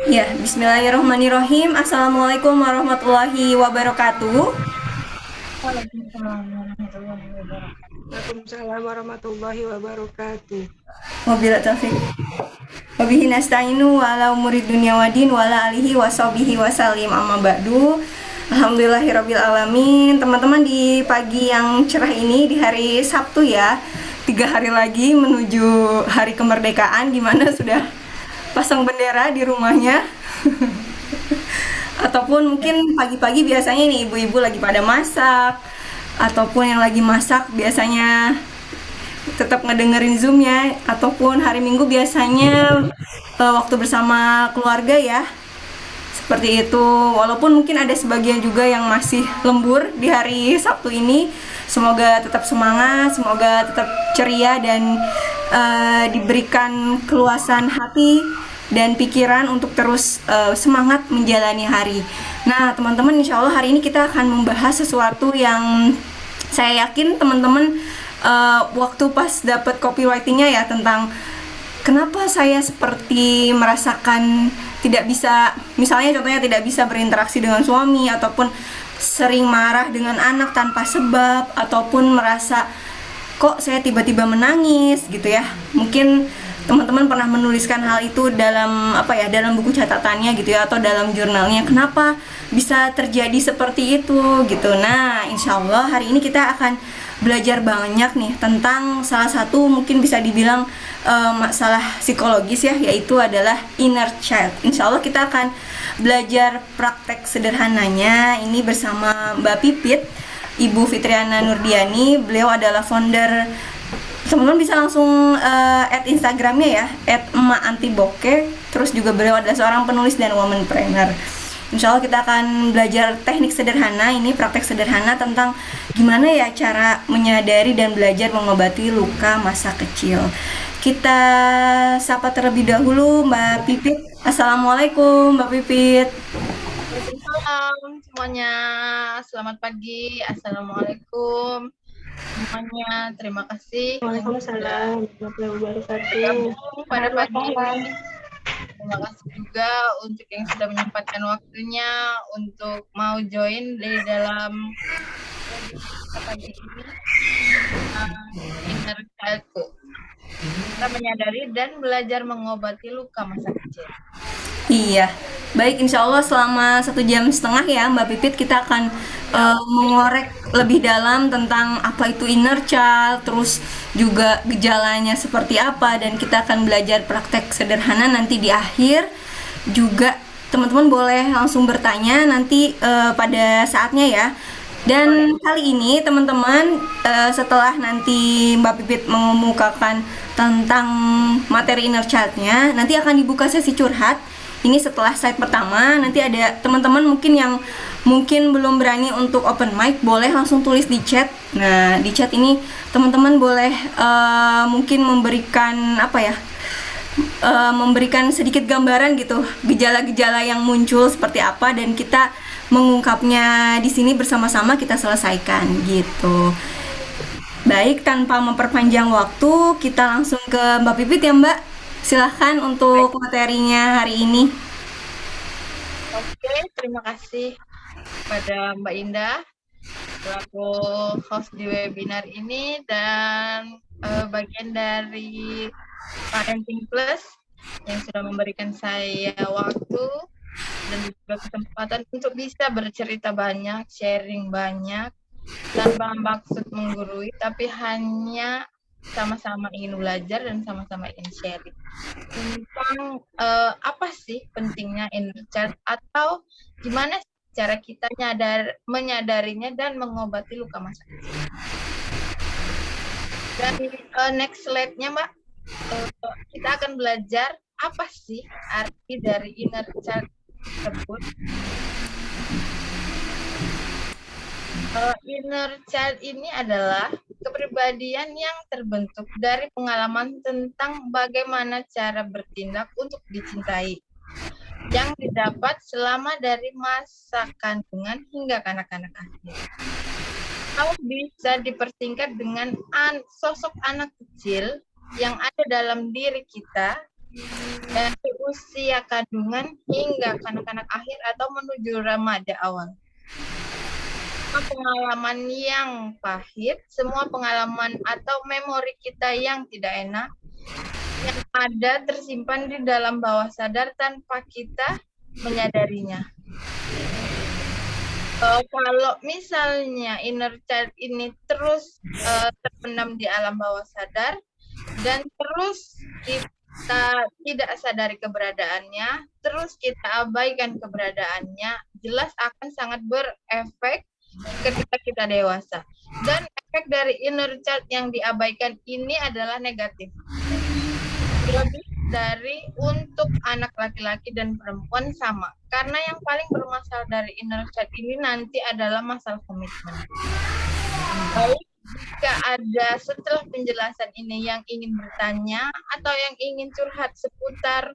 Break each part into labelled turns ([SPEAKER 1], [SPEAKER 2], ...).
[SPEAKER 1] Ya, bismillahirrahmanirrahim. Assalamualaikum warahmatullahi wabarakatuh.
[SPEAKER 2] Waalaikumsalam warahmatullahi wabarakatuh.
[SPEAKER 3] Waalaikumsalam warahmatullahi wabarakatuh.
[SPEAKER 1] Wabila taufik. Wabihi nasta'inu wa ala umuri dunya wadin wa ala alihi wa sahbihi wa salim amma ba'du. Alhamdulillahirabbil alamin. Teman-teman, di pagi yang cerah ini di hari Sabtu ya. 3 hari lagi menuju hari kemerdekaan, gimana sudah pasang bendera di rumahnya? Ataupun mungkin pagi-pagi biasanya nih ibu-ibu lagi pada masak, ataupun yang lagi masak biasanya tetap ngedengerin zoomnya, ataupun hari Minggu biasanya waktu bersama keluarga ya, seperti itu. Walaupun mungkin ada sebagian juga yang masih lembur di hari Sabtu ini, semoga tetap semangat, semoga tetap ceria dan diberikan keluasan hati dan pikiran untuk terus semangat menjalani hari. Nah, teman-teman, insya Allah hari ini kita akan membahas sesuatu yang saya yakin teman-teman waktu pas dapat copywritingnya ya, tentang kenapa saya seperti merasakan tidak bisa, misalnya contohnya tidak bisa berinteraksi dengan suami, ataupun sering marah dengan anak tanpa sebab, ataupun merasa kok saya tiba-tiba menangis gitu ya. Mungkin teman-teman pernah menuliskan hal itu dalam dalam buku catatannya gitu ya, atau dalam jurnalnya, kenapa bisa terjadi seperti itu gitu. Nah, insya Allah hari ini kita akan belajar banyak nih tentang salah satu mungkin bisa dibilang masalah psikologis ya, yaitu adalah inner child. Insya Allah kita akan belajar praktek sederhananya ini bersama Mbak Pipit, Ibu Fitriana Nurdiani. Beliau adalah founder, teman-teman bisa langsung add Instagramnya ya, @emak_anti_bokeh. Terus juga beliau adalah seorang penulis dan womanpreneur. Insya Allah kita akan belajar teknik sederhana ini, praktek sederhana tentang gimana ya cara menyadari dan belajar mengobati luka masa kecil. Kita sapa terlebih dahulu Mbak Pipit. Assalamualaikum Mbak Pipit.
[SPEAKER 2] Waalaikumsalam semuanya. Selamat pagi. Assalamualaikum semuanya. Terima kasih yang sudah
[SPEAKER 3] Waalaikumsalam warahmatullahi wabarakatuh.
[SPEAKER 2] bergabung pada pagi ini. Terima kasih juga untuk yang sudah menyempatkan waktunya untuk mau join di dalam pagi ini. Inner childku. Kita menyadari dan belajar mengobati luka masa kecil.
[SPEAKER 1] Iya, baik, insya Allah selama 1,5 jam ya Mbak Pipit kita akan mengorek lebih dalam tentang apa itu inner child, terus juga gejalanya seperti apa, dan kita akan belajar praktek sederhana nanti di akhir. Juga teman-teman boleh langsung bertanya nanti pada saatnya ya. Dan kali ini teman-teman, setelah nanti Mbak Pipit mengemukakan tentang materi inner child-nya, nanti akan dibuka sesi curhat. Ini setelah slide pertama, nanti ada teman-teman mungkin yang mungkin belum berani untuk open mic, boleh langsung tulis di chat. Nah, di chat ini teman-teman boleh mungkin memberikan memberikan sedikit gambaran gitu, gejala-gejala yang muncul seperti apa, dan kita mengungkapnya di sini bersama-sama, kita selesaikan gitu. Baik, tanpa memperpanjang waktu, kita langsung ke Mbak Pipit ya Mbak. Silahkan untuk materinya hari ini.
[SPEAKER 2] Oke, terima kasih pada Mbak Indah selaku host di webinar ini dan bagian dari Parenting Plus yang sudah memberikan saya waktu dan juga kesempatan untuk bisa bercerita banyak, sharing banyak, tanpa maksud menggurui, tapi hanya sama-sama ingin belajar dan sama-sama ingin sharing tentang apa sih pentingnya inner child, atau gimana cara kita menyadarinya dan mengobati luka masa kecil. Dan next slide-nya Mbak, kita akan belajar apa sih arti dari inner child tersebut. Inner child ini adalah kepribadian yang terbentuk dari pengalaman tentang bagaimana cara bertindak untuk dicintai, yang didapat selama dari masa kandungan hingga kanak-kanak akhir. Atau bisa dipersingkat dengan sosok anak kecil yang ada dalam diri kita dari usia kandungan hingga kanak-kanak akhir atau menuju remaja awal. Semua pengalaman yang pahit, semua pengalaman atau memori kita yang tidak enak, yang ada tersimpan di dalam bawah sadar tanpa kita menyadarinya. Kalau misalnya inner child ini terus terpendam di alam bawah sadar dan terus kita tidak sadari keberadaannya, terus kita abaikan keberadaannya, jelas akan sangat berefek ketika kita dewasa. Dan efek dari inner child yang diabaikan ini adalah negatif. Lebih dari untuk anak laki-laki dan perempuan sama. Karena yang paling bermasalah dari inner child ini nanti adalah masalah komitmen. Baik, jika ada setelah penjelasan ini yang ingin bertanya atau yang ingin curhat seputar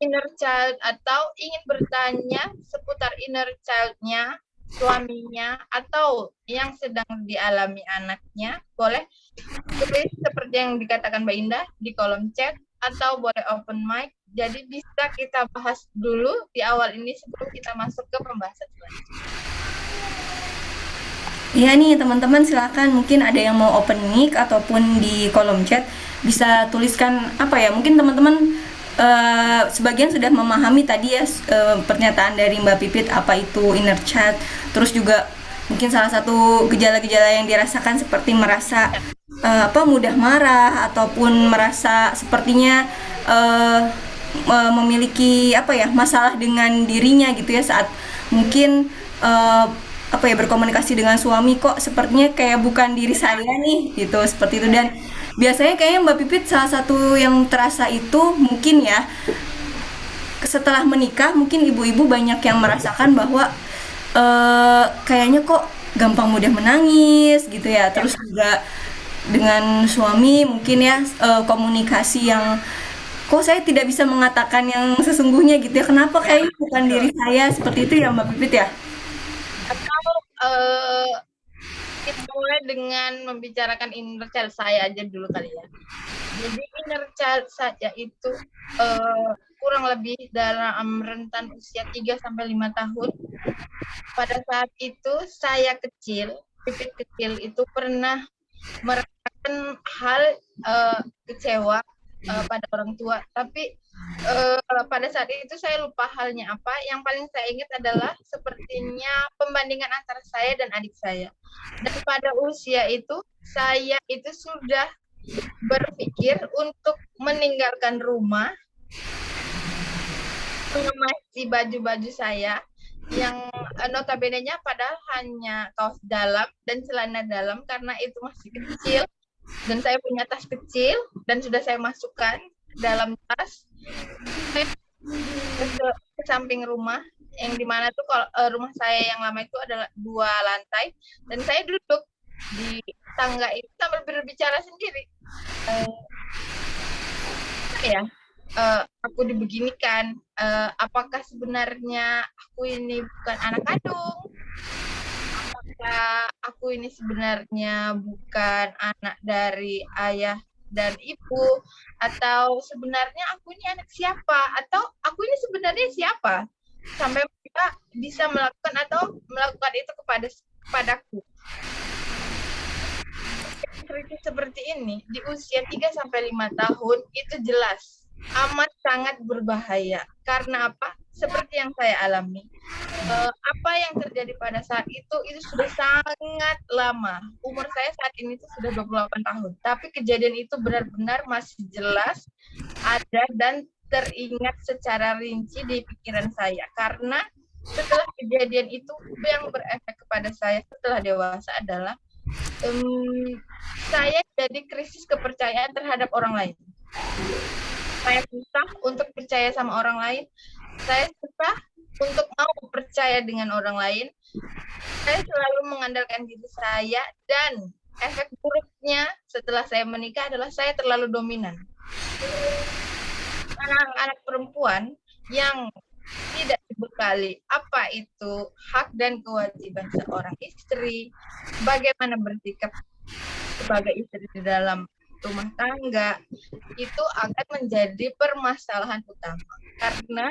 [SPEAKER 2] inner child atau ingin bertanya seputar inner child-nya, suaminya, atau yang sedang dialami anaknya, boleh tulis seperti yang dikatakan Mbak Indah di kolom chat atau boleh open mic. Jadi bisa kita bahas dulu di awal ini sebelum kita masuk ke pembahasan selanjutnya.
[SPEAKER 1] Iya nih teman-teman, silakan mungkin ada yang mau open mic ataupun di kolom chat bisa tuliskan apa ya, mungkin teman-teman sebagian sudah memahami tadi ya pernyataan dari Mbak Pipit apa itu inner child, terus juga mungkin salah satu gejala-gejala yang dirasakan seperti merasa mudah marah ataupun merasa sepertinya memiliki masalah dengan dirinya gitu ya saat mungkin berkomunikasi dengan suami, kok sepertinya kayak bukan diri saya nih gitu, seperti itu. Dan biasanya kayaknya Mbak Pipit salah satu yang terasa itu mungkin ya setelah menikah, mungkin ibu-ibu banyak yang merasakan bahwa kayaknya kok gampang mudah menangis gitu ya, terus juga dengan suami mungkin ya komunikasi yang kok saya tidak bisa mengatakan yang sesungguhnya gitu ya, kenapa kayaknya bukan diri saya, seperti itu ya Mbak Pipit ya.
[SPEAKER 2] Atau kita mulai dengan membicarakan inner child saya aja dulu kali ya. Jadi inner child saja itu kurang lebih dalam rentan usia 3-5 tahun. Pada saat itu saya kecil, Pipit kecil itu pernah merasakan hal kecewa pada orang tua, tapi pada saat itu saya lupa halnya apa. Yang paling saya ingat adalah sepertinya pembandingan antara saya dan adik saya. Dan pada usia itu saya itu sudah berpikir untuk meninggalkan rumah, mengemasi baju-baju saya yang notabene-nya padahal hanya kaos dalam dan celana dalam karena itu masih kecil dan saya punya tas kecil dan sudah saya masukkan dalam tas ke samping rumah yang dimana tuh kalau rumah saya yang lama itu adalah 2 lantai dan saya duduk di tangga itu sambil berbicara sendiri. Aku dibeginikan, apakah sebenarnya aku ini bukan anak kandung? Apakah aku ini sebenarnya bukan anak dari ayah dan ibu? Atau sebenarnya aku ini anak siapa? Atau aku ini sebenarnya siapa? Sampai mereka bisa melakukan itu kepadaku. Kritis seperti ini di usia 3-5 tahun itu jelas amat sangat berbahaya. Karena apa? Seperti yang saya alami. Apa yang terjadi pada saat itu sudah sangat lama. Umur saya saat ini itu sudah 28 tahun. Tapi kejadian itu benar-benar masih jelas ada dan teringat secara rinci di pikiran saya. Karena setelah kejadian itu yang berefek kepada saya setelah dewasa adalah saya jadi krisis kepercayaan terhadap orang lain. Saya susah untuk percaya sama orang lain. Saya susah untuk mau percaya dengan orang lain. Saya selalu mengandalkan diri saya dan efek buruknya setelah saya menikah adalah saya terlalu dominan. Anak-anak perempuan yang tidak dibekali apa itu hak dan kewajiban seorang istri, bagaimana bersikap sebagai istri di dalam rumah tangga itu akan menjadi permasalahan utama. Karena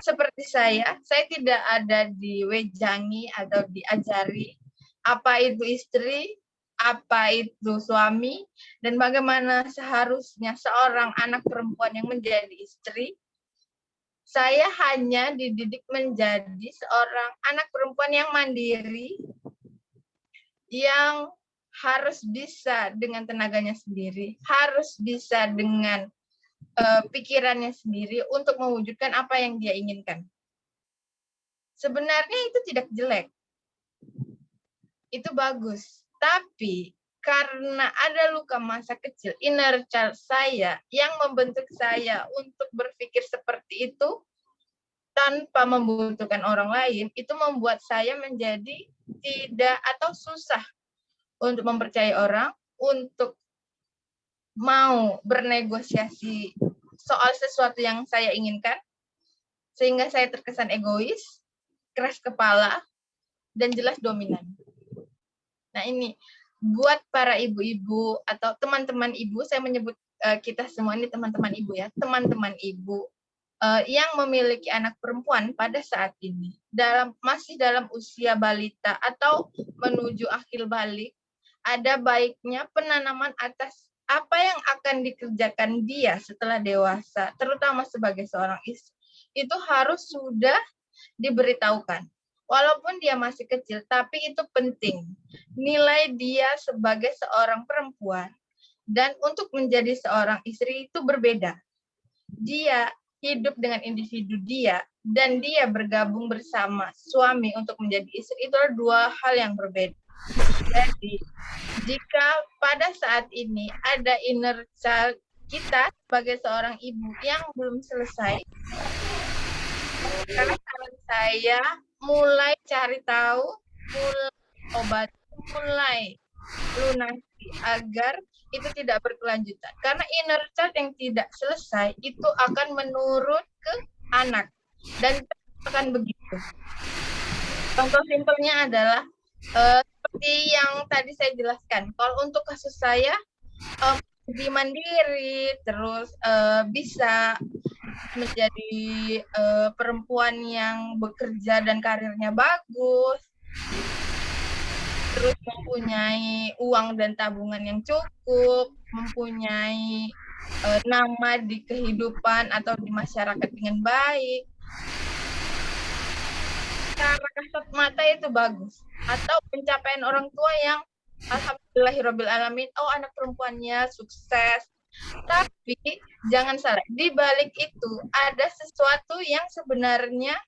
[SPEAKER 2] seperti saya tidak ada diwejangi atau diajari apa itu istri, apa itu suami, dan bagaimana seharusnya seorang anak perempuan yang menjadi istri. Saya hanya dididik menjadi seorang anak perempuan yang mandiri, yang harus bisa dengan tenaganya sendiri, harus bisa dengan pikirannya sendiri untuk mewujudkan apa yang dia inginkan. Sebenarnya itu tidak jelek, itu bagus. Tapi karena ada luka masa kecil, inner child saya yang membentuk saya untuk berpikir seperti itu tanpa membutuhkan orang lain, itu membuat saya menjadi tidak atau susah untuk mempercayai orang, untuk mau bernegosiasi soal sesuatu yang saya inginkan, sehingga saya terkesan egois, keras kepala, dan jelas dominan. Nah ini, buat para ibu-ibu atau teman-teman ibu, saya menyebut kita semua ini teman-teman ibu ya, teman-teman ibu yang memiliki anak perempuan pada saat ini, masih dalam usia balita atau menuju akhir balik, ada baiknya penanaman atas apa yang akan dikerjakan dia setelah dewasa, terutama sebagai seorang istri, itu harus sudah diberitahukan. Walaupun dia masih kecil, tapi itu penting. Nilai dia sebagai seorang perempuan dan untuk menjadi seorang istri itu berbeda. Dia hidup dengan individu dia dan dia bergabung bersama suami untuk menjadi istri, itu adalah dua hal yang berbeda. Jadi, jika pada saat ini ada inner child kita sebagai seorang ibu yang belum selesai, karena saran saya mulai cari tahu, mulai obat, mulai lunasi agar itu tidak berkelanjutan. Karena inner child yang tidak selesai itu akan menurun ke anak dan akan begitu. Contoh simpelnya adalah seperti yang tadi saya jelaskan. Kalau untuk kasus saya, di mandiri, terus bisa menjadi perempuan yang bekerja dan karirnya bagus, terus mempunyai uang dan tabungan yang cukup, mempunyai nama di kehidupan atau di masyarakat dengan baik. Cara kasat mata itu bagus. Atau pencapaian orang tua yang alhamdulillahirrahmanirrahim, oh anak perempuannya sukses. Tapi jangan salah, di balik itu ada sesuatu yang sebenarnya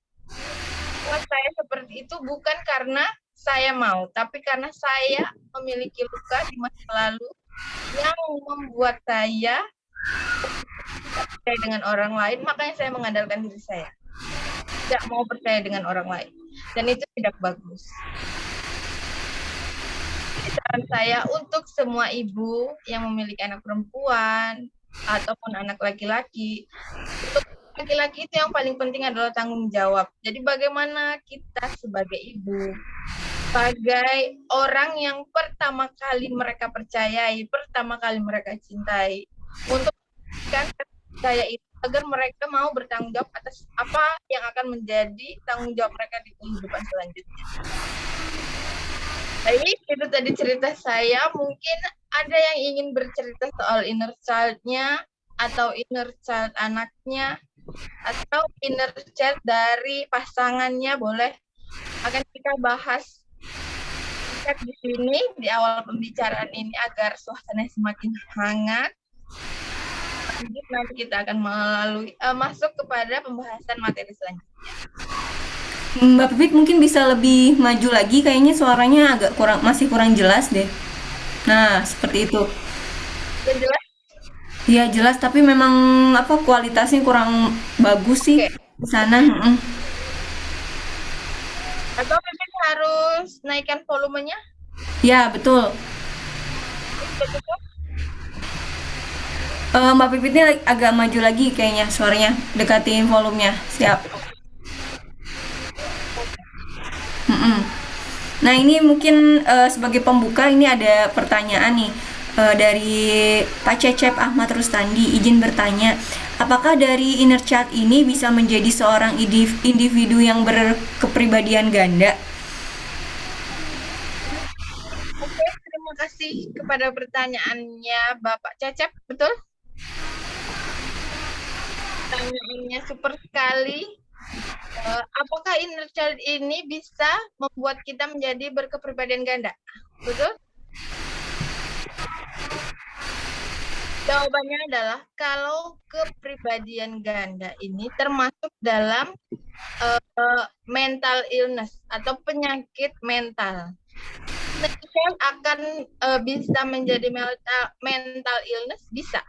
[SPEAKER 2] buat saya seperti itu bukan karena saya mau, tapi karena saya memiliki luka di masa lalu yang membuat saya percaya dengan orang lain, makanya saya mengandalkan diri saya. Tidak mau percaya dengan orang lain. Dan itu tidak bagus. Saran saya untuk semua ibu yang memiliki anak perempuan ataupun anak laki-laki, untuk laki-laki itu yang paling penting adalah tanggung jawab. Jadi bagaimana kita sebagai ibu, sebagai orang yang pertama kali mereka percayai, pertama kali mereka cintai, untuk memberikan percaya itu agar mereka mau bertanggung jawab atas apa yang akan menjadi tanggung jawab mereka di kehidupan selanjutnya. Baik, itu tadi cerita saya. Mungkin ada yang ingin bercerita soal inner child-nya, atau inner child anaknya, atau inner child dari pasangannya, boleh. Akan kita bahas di sini, di awal pembicaraan ini, agar suasana semakin hangat. Nanti kita akan masuk kepada pembahasan materi selanjutnya.
[SPEAKER 1] Mbak Pipit mungkin bisa lebih maju lagi, kayaknya suaranya masih kurang jelas deh. Nah, seperti itu.
[SPEAKER 2] Sudah jelas?
[SPEAKER 1] Ya jelas, tapi memang kualitasnya kurang bagus sih di sana.
[SPEAKER 2] Atau Pipit harus naikkan volumenya?
[SPEAKER 1] Ya, betul. Mbak Pipitnya agak maju lagi kayaknya suaranya, dekatin volumenya. Siap. Nah ini mungkin sebagai pembuka ini ada pertanyaan nih. dari Pak Cecep Ahmad Rustandi izin bertanya, apakah dari inner child ini bisa menjadi seorang individu yang berkepribadian ganda?
[SPEAKER 2] Oke, terima kasih kepada pertanyaannya Bapak Cecep, betul? Pertanyaannya super sekali. Apakah inner child ini bisa membuat kita menjadi berkepribadian ganda? Betul? Jawabannya adalah kalau kepribadian ganda ini termasuk dalam mental illness atau penyakit mental. Mereka akan bisa menjadi mental illness, bisa.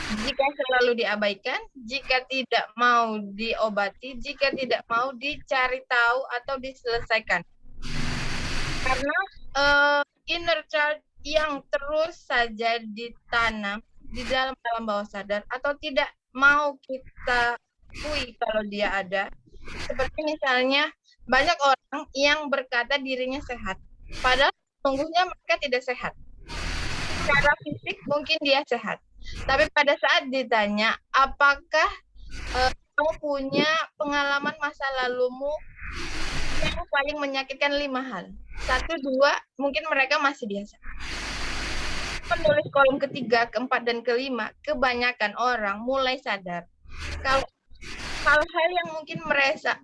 [SPEAKER 2] Jika selalu diabaikan, jika tidak mau diobati, jika tidak mau dicari tahu atau diselesaikan. Karena inner child yang terus saja ditanam di dalam bawah sadar atau tidak mau kita akui kalau dia ada. Seperti misalnya banyak orang yang berkata dirinya sehat, padahal sesungguhnya mereka tidak sehat. Secara fisik mungkin dia sehat, tapi pada saat ditanya apakah kamu punya pengalaman masa lalumu yang paling menyakitkan 5 hal. 1, 2, mungkin mereka masih biasa. Penulis kolom ketiga, keempat, dan kelima, kebanyakan orang mulai sadar kalau hal-hal yang mungkin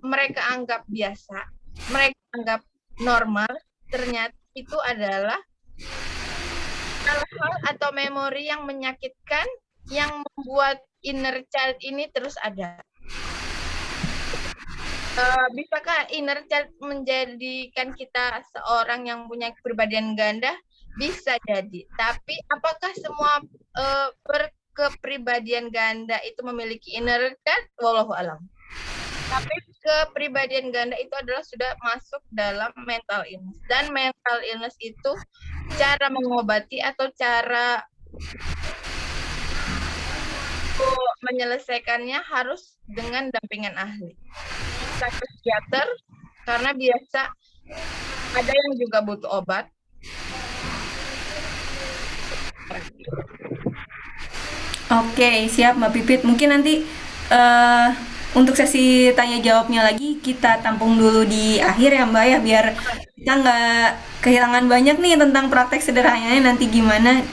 [SPEAKER 2] mereka anggap biasa, mereka anggap normal, ternyata itu adalah hal-hal atau memori yang menyakitkan yang membuat inner child ini terus ada. Bisakah inner child menjadikan kita seorang yang punya kepribadian ganda? Bisa jadi. Tapi apakah semua berkepribadian ganda itu memiliki inner child? Wallahu alam. Tapi kepribadian ganda itu adalah sudah masuk dalam mental illness. Dan mental illness itu cara mengobati atau cara menyelesaikannya harus dengan dampingan ahli. Bisa ke psikiater, karena biasa ada yang juga butuh obat.
[SPEAKER 1] Oke, siap Mbak Pipit. Mungkin nanti untuk sesi tanya jawabnya lagi kita tampung dulu di akhir ya Mbak ya, biar kita nggak kehilangan banyak nih tentang praktek sederhananya nanti gimana.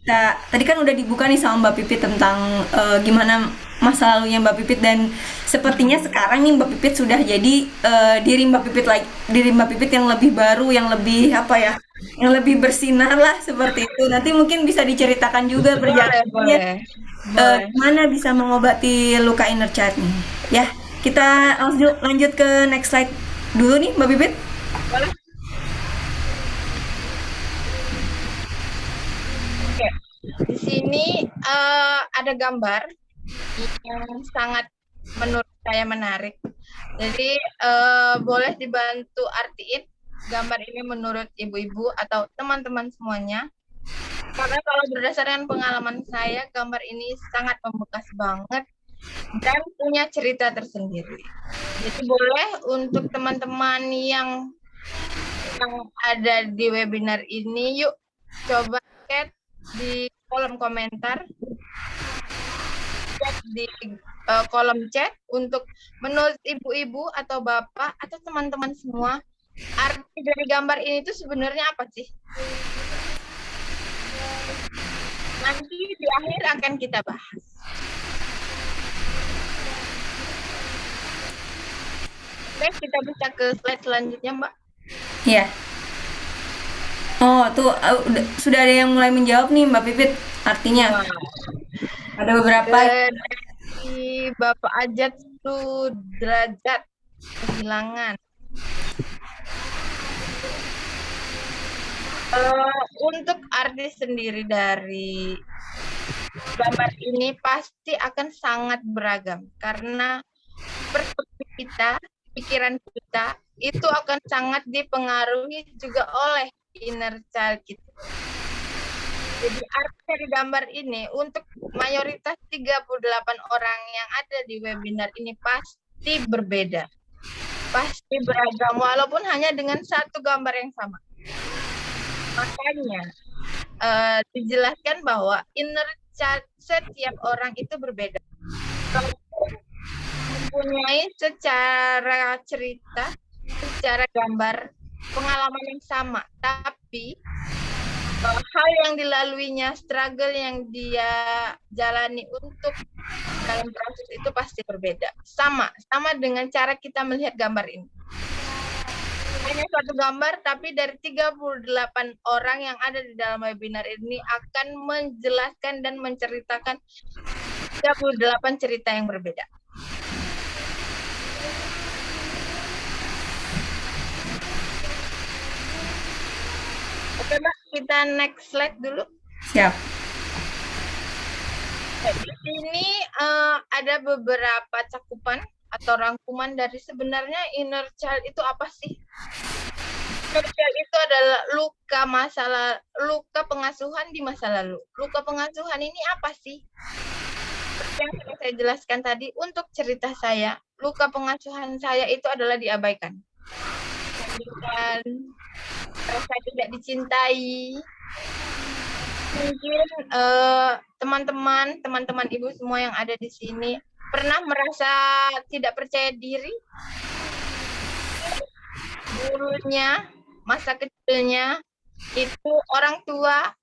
[SPEAKER 1] Nah, tadi kan udah dibuka nih sama Mbak Pipit tentang gimana masa lalunya Mbak Pipit, dan sepertinya sekarang nih Mbak Pipit sudah jadi diri Mbak Pipit yang lebih baru, yang lebih apa ya, yang lebih bersinar lah seperti itu. Nanti mungkin bisa diceritakan juga perjalanannya gimana bisa mengobati luka inner child nih. Ya, kita lanjut ke next slide dulu nih Mbak Pipit.
[SPEAKER 2] Boleh. Oke, di sini ada gambar yang sangat menurut saya menarik. Jadi boleh dibantu artiin gambar ini menurut ibu-ibu atau teman-teman semuanya. Karena kalau berdasarkan pengalaman saya, gambar ini sangat membekas banget dan punya cerita tersendiri. Jadi boleh untuk teman-teman yang ada di webinar ini, yuk coba chat di kolom komentar, chat di kolom chat untuk menurut ibu-ibu atau bapak atau teman-teman semua, arti dari gambar ini itu sebenarnya apa sih? Nanti di akhir akan kita bahas. Oke, kita bisa ke slide selanjutnya, Mbak.
[SPEAKER 1] Iya. Oh, tuh sudah ada yang mulai menjawab nih Mbak Pipit. Artinya ada beberapa
[SPEAKER 2] dari Bapak Ajat Sudrajat, kehilangan. Untuk arti sendiri dari gambar ini pasti akan sangat beragam karena perspektif kita, pikiran kita itu akan sangat dipengaruhi juga oleh inner child kita. Jadi arti dari gambar ini untuk mayoritas 38 orang yang ada di webinar ini pasti berbeda. Pasti beragam walaupun hanya dengan satu gambar yang sama. Makanya dijelaskan bahwa inner child setiap orang itu berbeda. Mempunyai secara cerita, secara gambar, pengalaman yang sama, tapi hal yang dilaluinya, struggle yang dia jalani untuk dalam proses itu pasti berbeda. Sama dengan cara kita melihat gambar ini. Hanya suatu gambar, tapi dari 38 orang yang ada di dalam webinar ini akan menjelaskan dan menceritakan 38 cerita yang berbeda. Oke, Mbak, kita next slide dulu.
[SPEAKER 1] Siap.
[SPEAKER 2] Di sini ada beberapa cakupan atau rangkuman dari sebenarnya inner child itu apa sih? Inner child itu adalah luka pengasuhan di masa lalu. Luka pengasuhan ini apa sih? Seperti yang sudah saya jelaskan tadi, untuk cerita saya, luka pengasuhan saya itu adalah diabaikan. Dan rasa tidak dicintai. Mungkin teman-teman ibu semua yang ada di sini pernah merasa tidak percaya diri. Dulunya, masa kecilnya, itu orang tua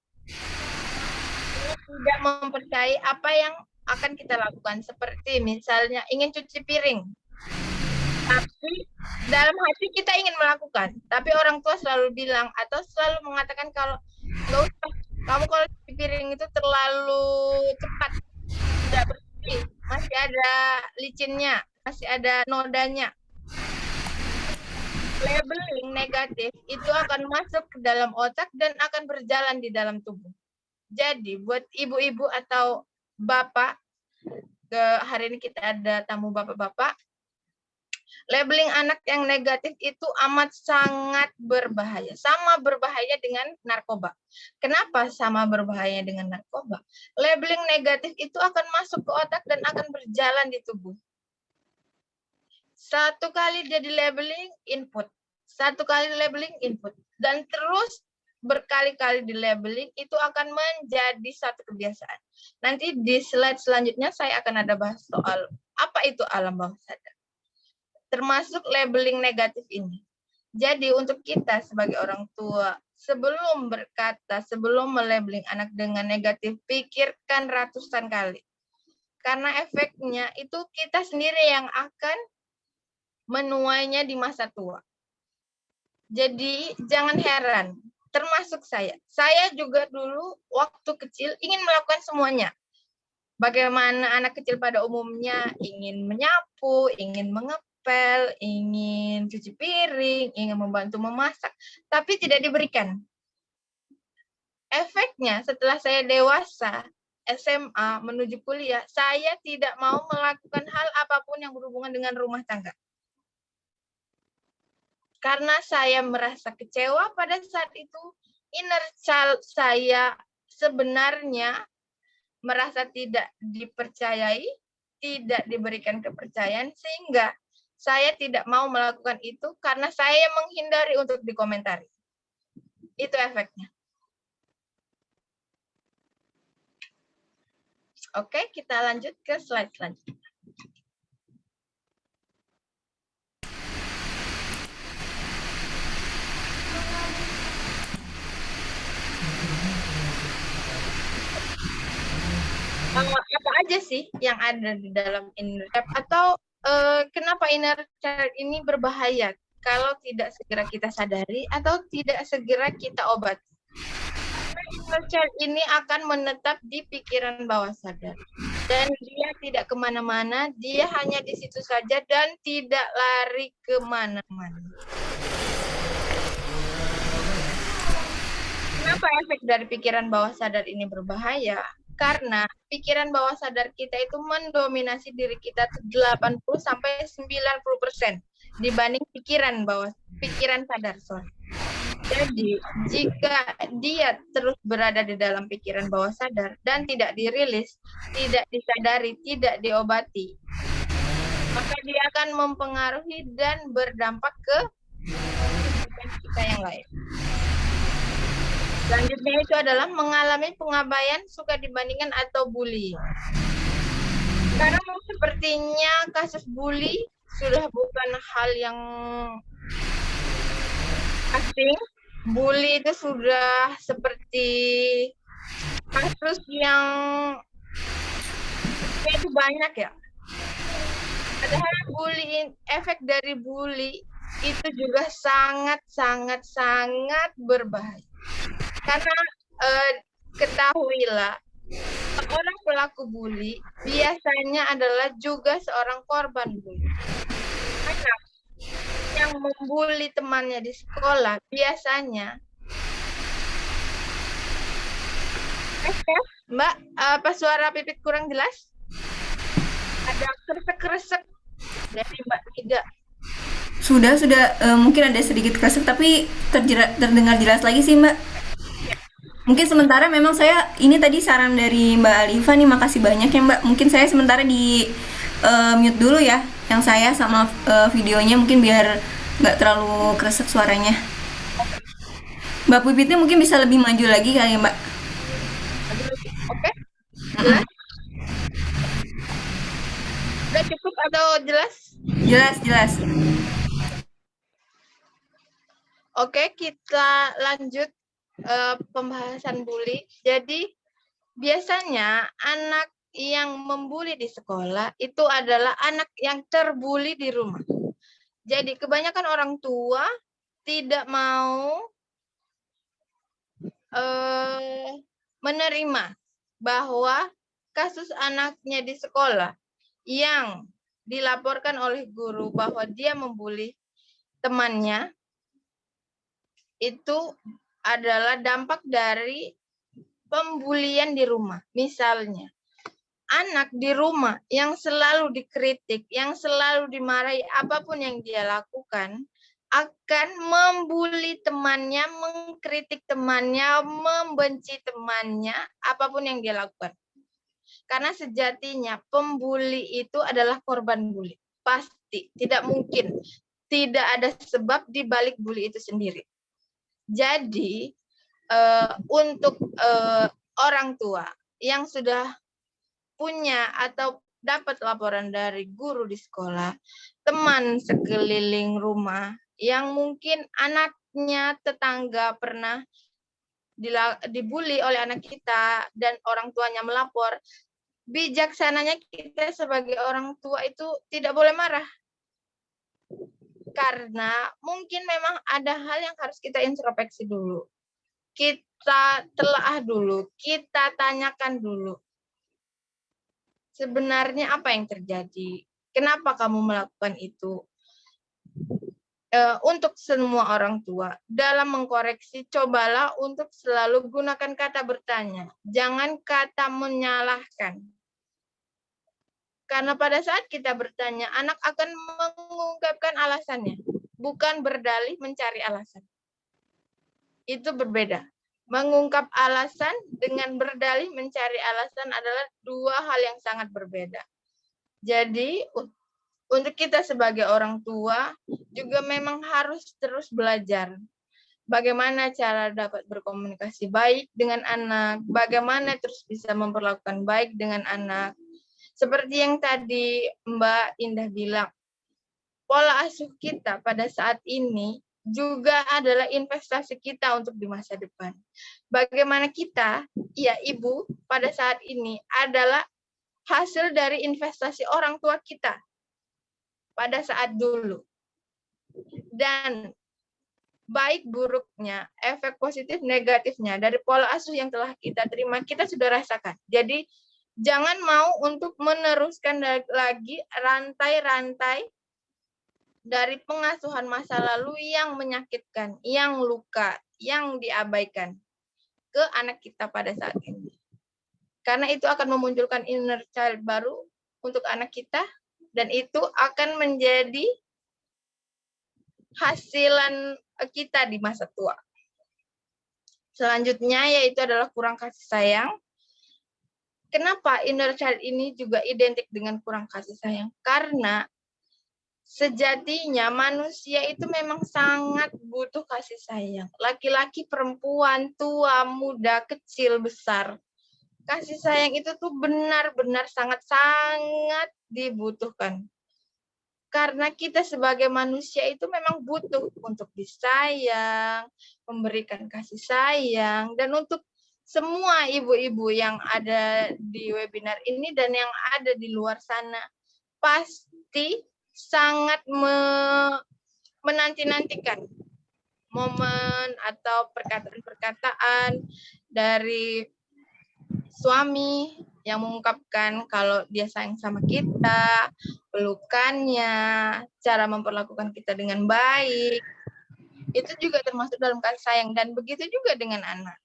[SPEAKER 2] tidak mempercayai apa yang akan kita lakukan. Seperti misalnya ingin cuci piring. Tapi dalam hati kita ingin melakukan. Tapi orang tua selalu bilang atau selalu mengatakan kalau nggak usah. Kamu kalau cuci piring itu terlalu cepat. Tidak bersih. Masih ada licinnya. Masih ada nodanya. Labeling negatif itu akan masuk ke dalam otak dan akan berjalan di dalam tubuh. Jadi buat ibu-ibu atau bapak, hari ini kita ada tamu bapak-bapak, labeling anak yang negatif itu amat sangat berbahaya. Sama berbahaya dengan narkoba. Kenapa sama berbahaya dengan narkoba? Labeling negatif itu akan masuk ke otak dan akan berjalan di tubuh. Satu kali dia di labeling, input. Satu kali labeling, input. Dan terus berkali-kali di labeling, itu akan menjadi satu kebiasaan. Nanti di slide selanjutnya saya akan ada bahas soal apa itu alam bawah sadar. Termasuk labeling negatif ini. Jadi untuk kita sebagai orang tua, sebelum berkata, sebelum melabeling anak dengan negatif, pikirkan ratusan kali. Karena efeknya itu kita sendiri yang akan menuainya di masa tua. Jadi jangan heran, termasuk saya. Saya juga dulu waktu kecil ingin melakukan semuanya. Bagaimana anak kecil pada umumnya ingin menyapu, ingin mengepel, ingin cuci piring, ingin membantu memasak, tapi tidak diberikan. Efeknya setelah saya dewasa, SMA menuju kuliah, saya tidak mau melakukan hal apapun yang berhubungan dengan rumah tangga. Karena saya merasa kecewa pada saat itu, inner child saya sebenarnya merasa tidak dipercayai, tidak diberikan kepercayaan, sehingga saya tidak mau melakukan itu karena saya menghindari untuk dikomentari. Itu efeknya. Oke, kita lanjut ke slide selanjutnya. Apa aja sih yang ada di dalam inner child, atau kenapa inner child ini berbahaya kalau tidak segera kita sadari atau tidak segera kita obati? Inner child ini akan menetap di pikiran bawah sadar dan dia tidak kemana-mana, dia hanya di situ saja dan tidak lari kemana-mana. Kenapa efek dari pikiran bawah sadar ini berbahaya? Karena pikiran bawah sadar kita itu mendominasi diri kita 80-90% dibanding pikiran sadar. Jadi, jika dia terus berada di dalam pikiran bawah sadar dan tidak dirilis, tidak disadari, tidak diobati, maka dia akan mempengaruhi dan berdampak ke kehidupan kita yang lain. Selanjutnya itu adalah mengalami pengabaian, suka dibandingkan atau bully. Sekarang sepertinya kasus bully sudah bukan hal yang asing. Bully itu sudah seperti kasus yang itu banyak ya. Padahal efek dari bully itu juga sangat berbahaya. Karena ketahuilah, orang pelaku bully biasanya adalah juga seorang korban bully. Karena yang membuli temannya di sekolah biasanya, Mbak, apa suara Pipit kurang jelas? Ada kresek-kresek dari Mbak Ida.
[SPEAKER 1] Sudah mungkin ada sedikit kresek tapi terdengar jelas lagi sih Mbak. Mungkin sementara memang saya ini tadi saran dari Mbak Alifa nih, makasih banyak ya Mbak. Mungkin saya sementara di mute dulu ya, yang saya sama videonya mungkin biar nggak terlalu kresek suaranya. Mbak Pipitnya mungkin bisa lebih maju lagi kali ya Mbak.
[SPEAKER 2] Oke, jelas? Udah cukup atau jelas?
[SPEAKER 1] Jelas.
[SPEAKER 2] Oke, kita lanjut pembahasan bully. Jadi biasanya anak yang membuli di sekolah itu adalah anak yang terbuli di rumah. Jadi kebanyakan orang tua tidak mau menerima bahwa kasus anaknya di sekolah yang dilaporkan oleh guru bahwa dia membuli temannya itu adalah dampak dari pembulian di rumah. Misalnya, anak di rumah yang selalu dikritik, yang selalu dimarahi apapun yang dia lakukan, akan membuli temannya, mengkritik temannya, membenci temannya, apapun yang dia lakukan. Karena sejatinya pembuli itu adalah korban bully. Pasti, tidak mungkin. Tidak ada sebab di balik bully itu sendiri. Jadi, untuk orang tua yang sudah punya atau dapat laporan dari guru di sekolah, teman sekeliling rumah, yang mungkin anaknya tetangga pernah dibully oleh anak kita dan orang tuanya melapor, bijaksananya kita sebagai orang tua itu tidak boleh marah. Karena mungkin memang ada hal yang harus kita introspeksi dulu. Kita telaah dulu, kita tanyakan dulu. Sebenarnya apa yang terjadi? Kenapa kamu melakukan itu? Untuk semua orang tua, dalam mengkoreksi, cobalah untuk selalu gunakan kata bertanya. Jangan kata menyalahkan. Karena pada saat kita bertanya, anak akan mengungkapkan alasannya, bukan berdalih mencari alasan. Itu berbeda. Mengungkap alasan dengan berdalih mencari alasan adalah dua hal yang sangat berbeda. Jadi, untuk kita sebagai orang tua juga memang harus terus belajar bagaimana cara dapat berkomunikasi baik dengan anak, bagaimana terus bisa memperlakukan baik dengan anak. Seperti yang tadi Mbak Indah bilang, pola asuh kita pada saat ini juga adalah investasi kita untuk di masa depan. Bagaimana kita, ya ibu, pada saat ini adalah hasil dari investasi orang tua kita pada saat dulu. Dan baik buruknya, efek positif negatifnya dari pola asuh yang telah kita terima, kita sudah rasakan. Jadi jangan mau untuk meneruskan lagi rantai-rantai dari pengasuhan masa lalu yang menyakitkan, yang luka, yang diabaikan ke anak kita pada saat ini. Karena itu akan memunculkan inner child baru untuk anak kita, dan itu akan menjadi hasilan kita di masa tua. Selanjutnya yaitu adalah kurang kasih sayang. Kenapa inner child ini juga identik dengan kurang kasih sayang? Karena sejatinya manusia itu memang sangat butuh kasih sayang. Laki-laki, perempuan, tua, muda, kecil, besar. Kasih sayang itu tuh benar-benar sangat-sangat dibutuhkan. Karena kita sebagai manusia itu memang butuh untuk disayang, memberikan kasih sayang, dan untuk semua ibu-ibu yang ada di webinar ini dan yang ada di luar sana, pasti sangat menanti-nantikan momen atau perkataan-perkataan dari suami yang mengungkapkan kalau dia sayang sama kita, pelukannya, cara memperlakukan kita dengan baik, itu juga termasuk dalam kasih sayang. Dan begitu juga dengan anak.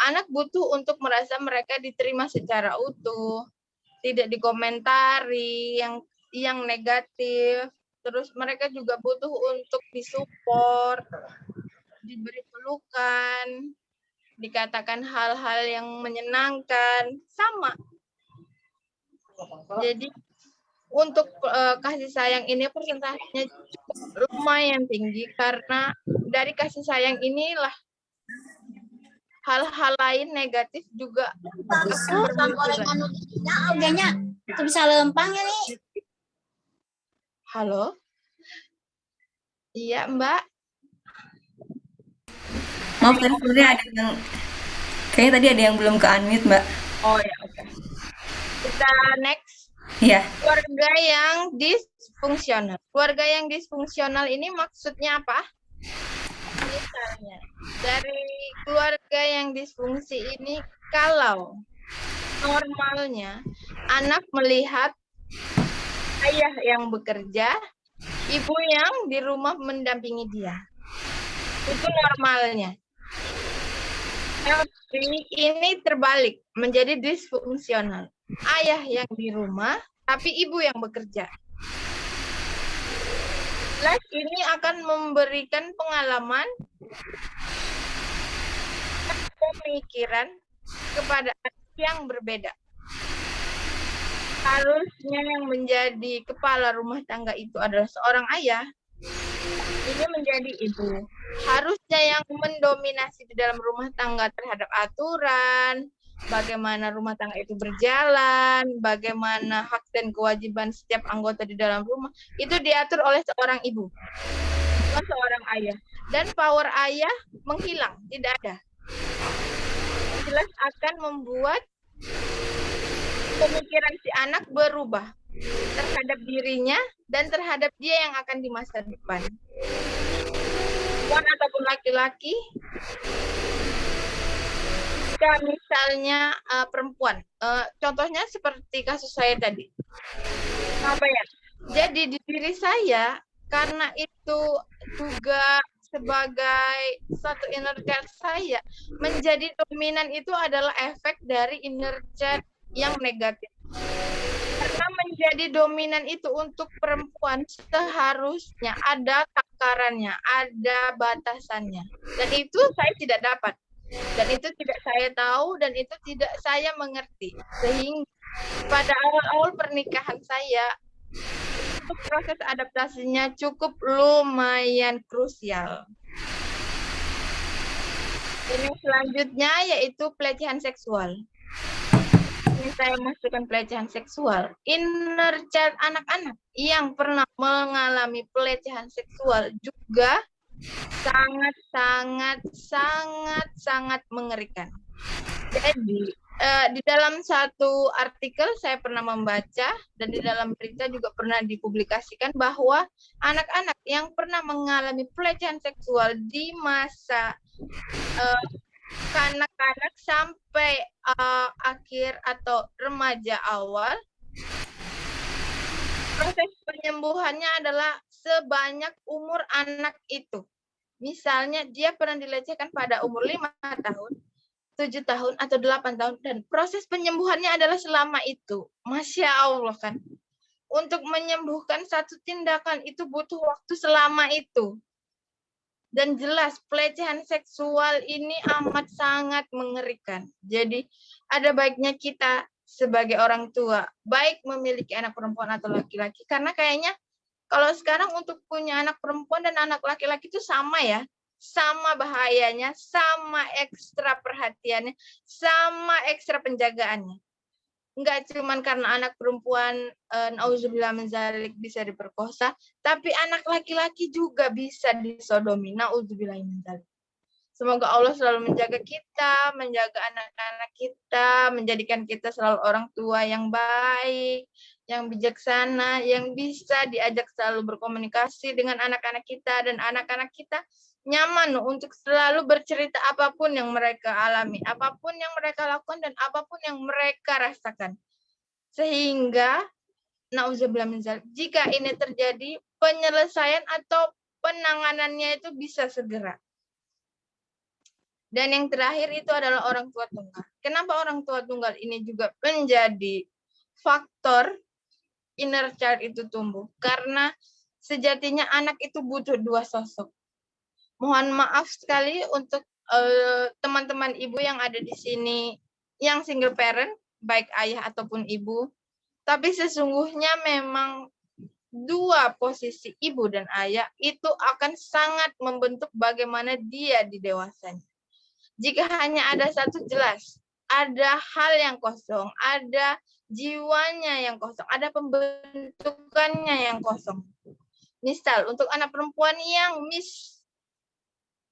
[SPEAKER 2] Anak butuh untuk merasa mereka diterima secara utuh, tidak dikomentari yang negatif. Terus mereka juga butuh untuk disupport, diberi pelukan, dikatakan hal-hal yang menyenangkan, sama. Jadi untuk kasih sayang ini persentasenya lumayan tinggi karena dari kasih sayang inilah hal-hal lain negatif juga akan bermunculan.
[SPEAKER 4] Itu bisa lempang ya nih.
[SPEAKER 2] Halo? Iya, Mbak.
[SPEAKER 1] Maaf, tadi sebenarnya ada yang kayaknya tadi ada yang belum ke unmute, Mbak.
[SPEAKER 2] Oh ya, oke. Kita next.
[SPEAKER 1] Iya.
[SPEAKER 2] Keluarga yang disfungsional. Keluarga yang disfungsional ini maksudnya apa? Misalnya, dari keluarga yang disfungsi ini, kalau normalnya anak melihat ayah yang bekerja, ibu yang di rumah mendampingi dia. Itu normalnya. Tapi ini terbalik, menjadi disfungsional. Ayah yang di rumah, tapi ibu yang bekerja. Jelas ini akan memberikan pengalaman pemikiran kepada anak yang berbeda. Harusnya yang menjadi kepala rumah tangga itu adalah seorang ayah, ini menjadi ibu. Harusnya yang mendominasi di dalam rumah tangga terhadap aturan, bagaimana rumah tangga itu berjalan, bagaimana hak dan kewajiban setiap anggota di dalam rumah, itu diatur oleh seorang ibu, bukan seorang ayah. Dan power ayah menghilang, tidak ada. Jelas akan membuat pemikiran si anak berubah terhadap dirinya dan terhadap dia yang akan di masa depan. Perempuan ataupun laki-laki, jika misalnya perempuan, contohnya seperti kasus saya tadi, apa ya? Jadi di diri saya, karena itu juga sebagai satu inner child saya, menjadi dominan itu adalah efek dari inner child yang negatif. Karena menjadi dominan itu untuk perempuan seharusnya ada takarannya, ada batasannya. Dan itu saya tidak dapat. Dan itu tidak saya tahu dan itu tidak saya mengerti. Sehingga pada awal-awal pernikahan saya, untuk proses adaptasinya cukup lumayan krusial. Ini selanjutnya yaitu pelecehan seksual. Ini saya masukkan pelecehan seksual. Inner child anak-anak yang pernah mengalami pelecehan seksual juga sangat mengerikan. Jadi di dalam satu artikel saya pernah membaca dan di dalam berita juga pernah dipublikasikan bahwa anak-anak yang pernah mengalami pelecehan seksual di masa kanak-kanak sampai akhir atau remaja awal, proses penyembuhannya adalah sebanyak umur anak itu. Misalnya dia pernah dilecehkan pada umur 5 tahun, 7 tahun, atau 8 tahun, dan proses penyembuhannya adalah selama itu. Masya Allah kan. Untuk menyembuhkan satu tindakan itu butuh waktu selama itu. Dan jelas pelecehan seksual ini amat sangat mengerikan. Jadi ada baiknya kita sebagai orang tua baik memiliki anak perempuan atau laki-laki, karena kayaknya Kalau sekarang untuk punya anak perempuan dan anak laki-laki itu sama ya, sama bahayanya, sama ekstra perhatiannya, sama ekstra penjagaannya. Enggak cuman karena anak perempuan nauzubillah min dzalik bisa diperkosa, tapi anak laki-laki juga bisa disodomi. Nauzubillah min dzalik. Semoga Allah selalu menjaga kita, menjaga anak-anak kita, menjadikan kita selalu orang tua yang baik, yang bijaksana, yang bisa diajak selalu berkomunikasi dengan anak-anak kita, dan anak-anak kita nyaman untuk selalu bercerita apapun yang mereka alami, apapun yang mereka lakukan, dan apapun yang mereka rasakan. Sehingga, nauzubillah min dzalik, jika ini terjadi, penyelesaian atau penanganannya itu bisa segera. Dan yang terakhir itu adalah orang tua tunggal. Kenapa orang tua tunggal ini juga menjadi faktor inner child itu tumbuh? Karena sejatinya anak itu butuh dua sosok. Mohon maaf sekali untuk teman-teman ibu yang ada di sini yang single parent, baik ayah ataupun ibu. Tapi sesungguhnya memang dua posisi ibu dan ayah itu akan sangat membentuk bagaimana dia di dewasanya. Jika hanya ada satu, jelas ada hal yang kosong, ada jiwanya yang kosong, ada pembentukannya yang kosong. Misal untuk anak perempuan yang miss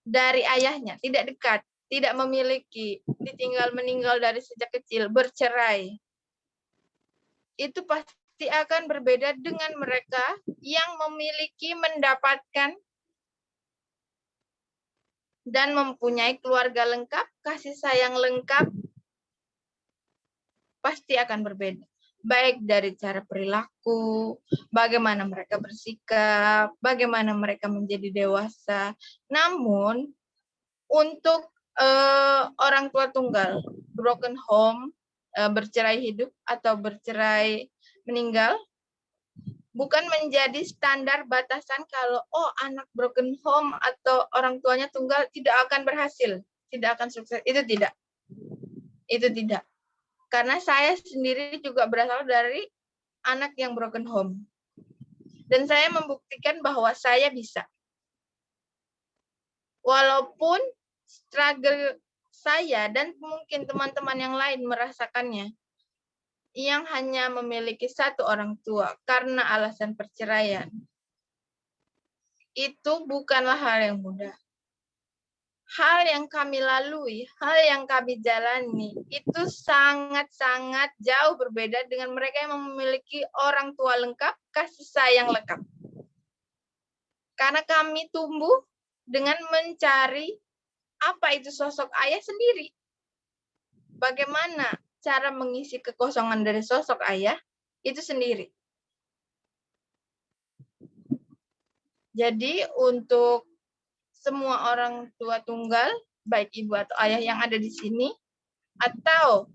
[SPEAKER 2] dari ayahnya, tidak dekat, tidak memiliki, ditinggal meninggal dari sejak kecil, bercerai, itu pasti akan berbeda dengan mereka yang memiliki, mendapatkan, dan mempunyai keluarga lengkap, kasih sayang lengkap, pasti akan berbeda. Baik dari cara perilaku, bagaimana mereka bersikap, bagaimana mereka menjadi dewasa. Namun, untuk orang tua tunggal, broken home, bercerai hidup atau bercerai meninggal, bukan menjadi standar batasan kalau anak broken home atau orang tuanya tunggal tidak akan berhasil, tidak akan sukses. Itu tidak. Itu tidak. Karena saya sendiri juga berasal dari anak yang broken home. Dan saya membuktikan bahwa saya bisa. Walaupun struggle saya dan mungkin teman-teman yang lain merasakannya, yang hanya memiliki satu orang tua karena alasan perceraian, itu bukanlah hal yang mudah. Hal yang kami lalui, hal yang kami jalani, itu sangat-sangat jauh berbeda dengan mereka yang memiliki orang tua lengkap, kasih sayang lengkap. Karena kami tumbuh dengan mencari apa itu sosok ayah sendiri. Bagaimana cara mengisi kekosongan dari sosok ayah itu sendiri. Jadi untuk semua orang tua tunggal, baik ibu atau ayah yang ada di sini, atau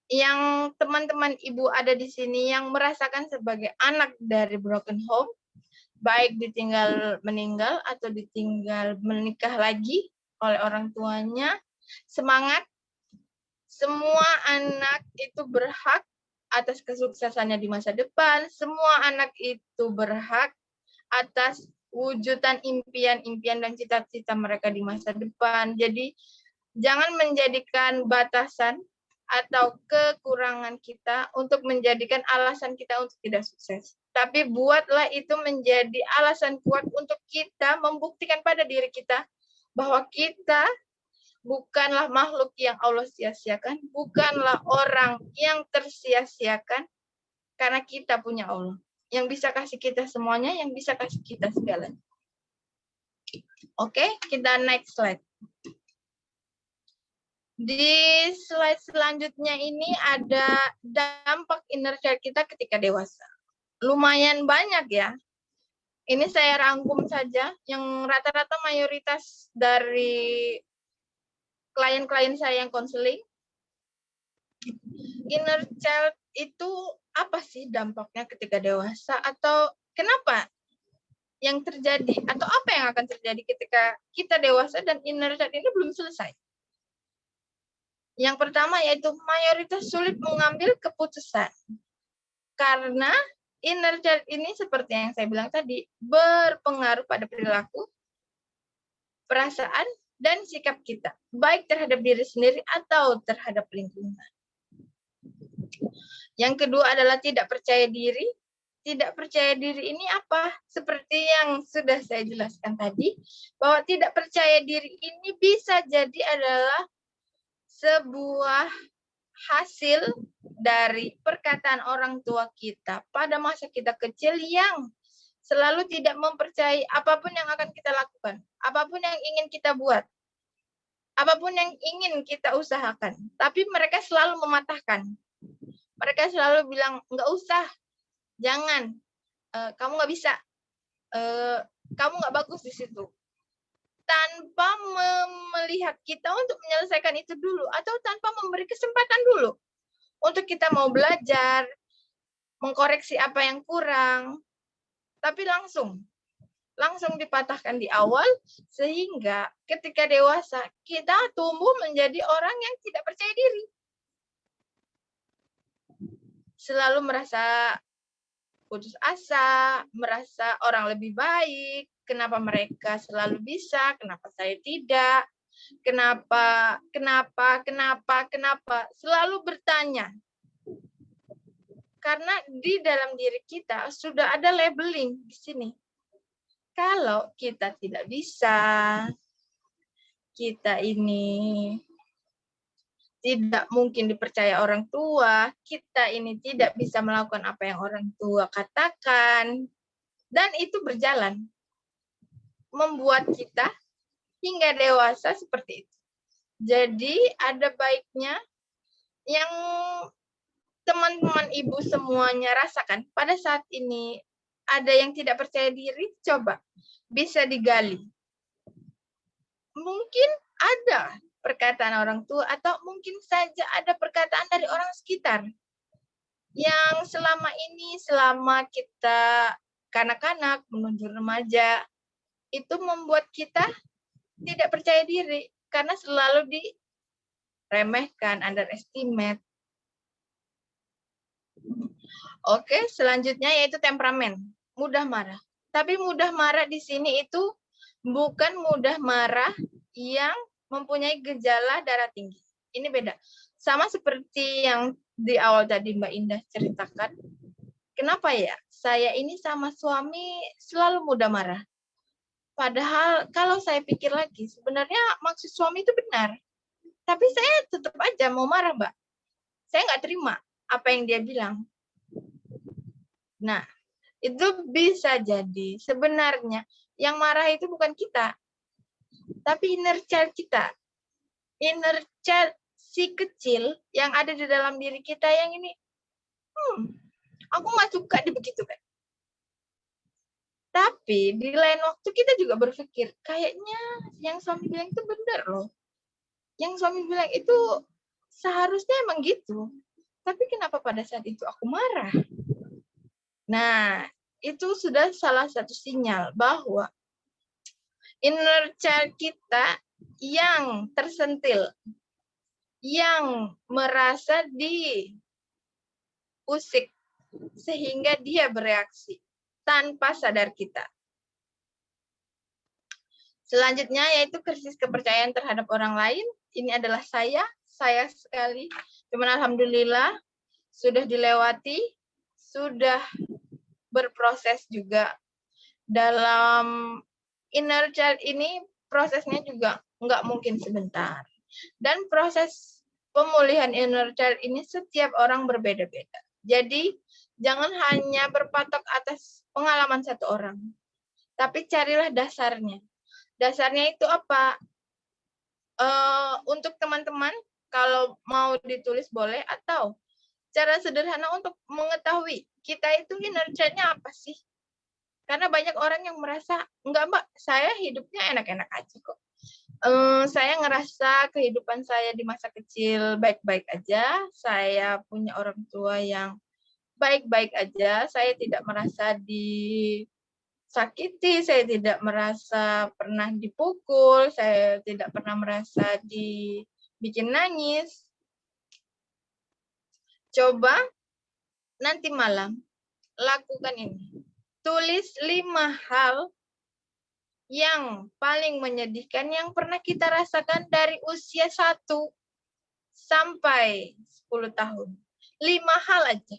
[SPEAKER 2] yang teman-teman ibu ada di sini yang merasakan sebagai anak dari broken home, baik ditinggal meninggal atau ditinggal menikah lagi oleh orang tuanya, semangat. Semua anak itu berhak atas kesuksesannya di masa depan. Semua anak itu berhak atas wujudan impian-impian dan cita-cita mereka di masa depan. Jadi jangan menjadikan batasan atau kekurangan kita untuk menjadikan alasan kita untuk tidak sukses. Tapi buatlah itu menjadi alasan kuat untuk kita membuktikan pada diri kita bahwa kita bukanlah makhluk yang Allah sia-siakan, bukanlah orang yang tersia-siakan, karena kita punya Allah. Yang bisa kasih kita semuanya, yang bisa kasih kita segalanya. Oke, kita next slide. Di slide selanjutnya ini ada dampak inner child kita ketika dewasa. Lumayan banyak ya. Ini saya rangkum saja, yang rata-rata mayoritas dari klien-klien saya yang konseling. Inner child itu apa sih dampaknya ketika dewasa, atau kenapa yang terjadi, atau apa yang akan terjadi ketika kita dewasa dan inner child ini belum selesai. Yang pertama yaitu mayoritas sulit mengambil keputusan karena inner child ini seperti yang saya bilang tadi, berpengaruh pada perilaku, perasaan, dan sikap kita, baik terhadap diri sendiri atau terhadap lingkungan. Yang kedua adalah tidak percaya diri. Tidak percaya diri ini apa? Seperti yang sudah saya jelaskan tadi, bahwa tidak percaya diri ini bisa jadi adalah sebuah hasil dari perkataan orang tua kita pada masa kita kecil yang selalu tidak mempercayai apapun yang akan kita lakukan, apapun yang ingin kita buat, apapun yang ingin kita usahakan. Tapi mereka selalu mematahkan. Mereka selalu bilang, nggak usah, jangan, kamu nggak bisa, kamu nggak bagus di situ. Tanpa melihat kita untuk menyelesaikan itu dulu, atau tanpa memberi kesempatan dulu untuk kita mau belajar, mengkoreksi apa yang kurang, tapi langsung dipatahkan di awal, sehingga ketika dewasa kita tumbuh menjadi orang yang tidak percaya diri. Selalu merasa putus asa, merasa orang lebih baik, kenapa mereka selalu bisa, kenapa saya tidak, kenapa, selalu bertanya. Karena di dalam diri kita sudah ada labeling di sini. Kalau kita tidak bisa, kita ini tidak mungkin dipercaya orang tua, kita ini tidak bisa melakukan apa yang orang tua katakan, dan itu berjalan. Membuat kita hingga dewasa seperti itu. Jadi ada baiknya yang teman-teman ibu semuanya rasakan pada saat ini ada yang tidak percaya diri, coba bisa digali. Mungkin ada perkataan orang tua atau mungkin saja ada perkataan dari orang sekitar yang selama ini, selama kita kanak-kanak menuju remaja, itu membuat kita tidak percaya diri karena selalu diremehkan, underestimate. Oke, selanjutnya yaitu temperamen, mudah marah. Tapi mudah marah di sini itu bukan mudah marah yang mempunyai gejala darah tinggi. Ini beda. Sama seperti yang di awal tadi Mbak Indah ceritakan. Kenapa ya? Saya ini sama suami selalu mudah marah. Padahal kalau saya pikir lagi, sebenarnya maksud suami itu benar. Tapi saya tetap aja mau marah, Mbak. Saya nggak terima apa yang dia bilang. Nah, itu bisa jadi sebenarnya yang marah itu bukan kita, tapi inner child kita. Inner child si kecil yang ada di dalam diri kita yang ini, aku nggak suka dibegitukan. Tapi di lain waktu kita juga berpikir, kayaknya yang suami bilang itu benar loh. Yang suami bilang itu seharusnya emang gitu. Tapi kenapa pada saat itu aku marah? Nah, itu sudah salah satu sinyal bahwa inner child kita yang tersentil, yang merasa diusik, sehingga dia bereaksi tanpa sadar kita. Selanjutnya yaitu krisis kepercayaan terhadap orang lain. Ini adalah saya sekali. Cuman alhamdulillah sudah dilewati, sudah berproses juga. Dalam inner child ini prosesnya juga nggak mungkin sebentar. Dan proses pemulihan inner child ini setiap orang berbeda-beda. Jadi jangan hanya berpatok atas pengalaman satu orang, tapi carilah dasarnya. Dasarnya itu apa? Untuk teman-teman, kalau mau ditulis boleh, atau cara sederhana untuk mengetahui kita itu inner child-nya apa sih? Karena banyak orang yang merasa, enggak Mbak, saya hidupnya enak-enak aja kok. Saya ngerasa kehidupan saya di masa kecil baik-baik aja, saya punya orang tua yang baik-baik aja, saya tidak merasa disakiti, saya tidak merasa pernah dipukul, saya tidak pernah merasa dibikin nangis. Coba nanti malam lakukan ini. Tulis 5 hal yang paling menyedihkan yang pernah kita rasakan dari usia 1 sampai 10 tahun. 5 hal aja.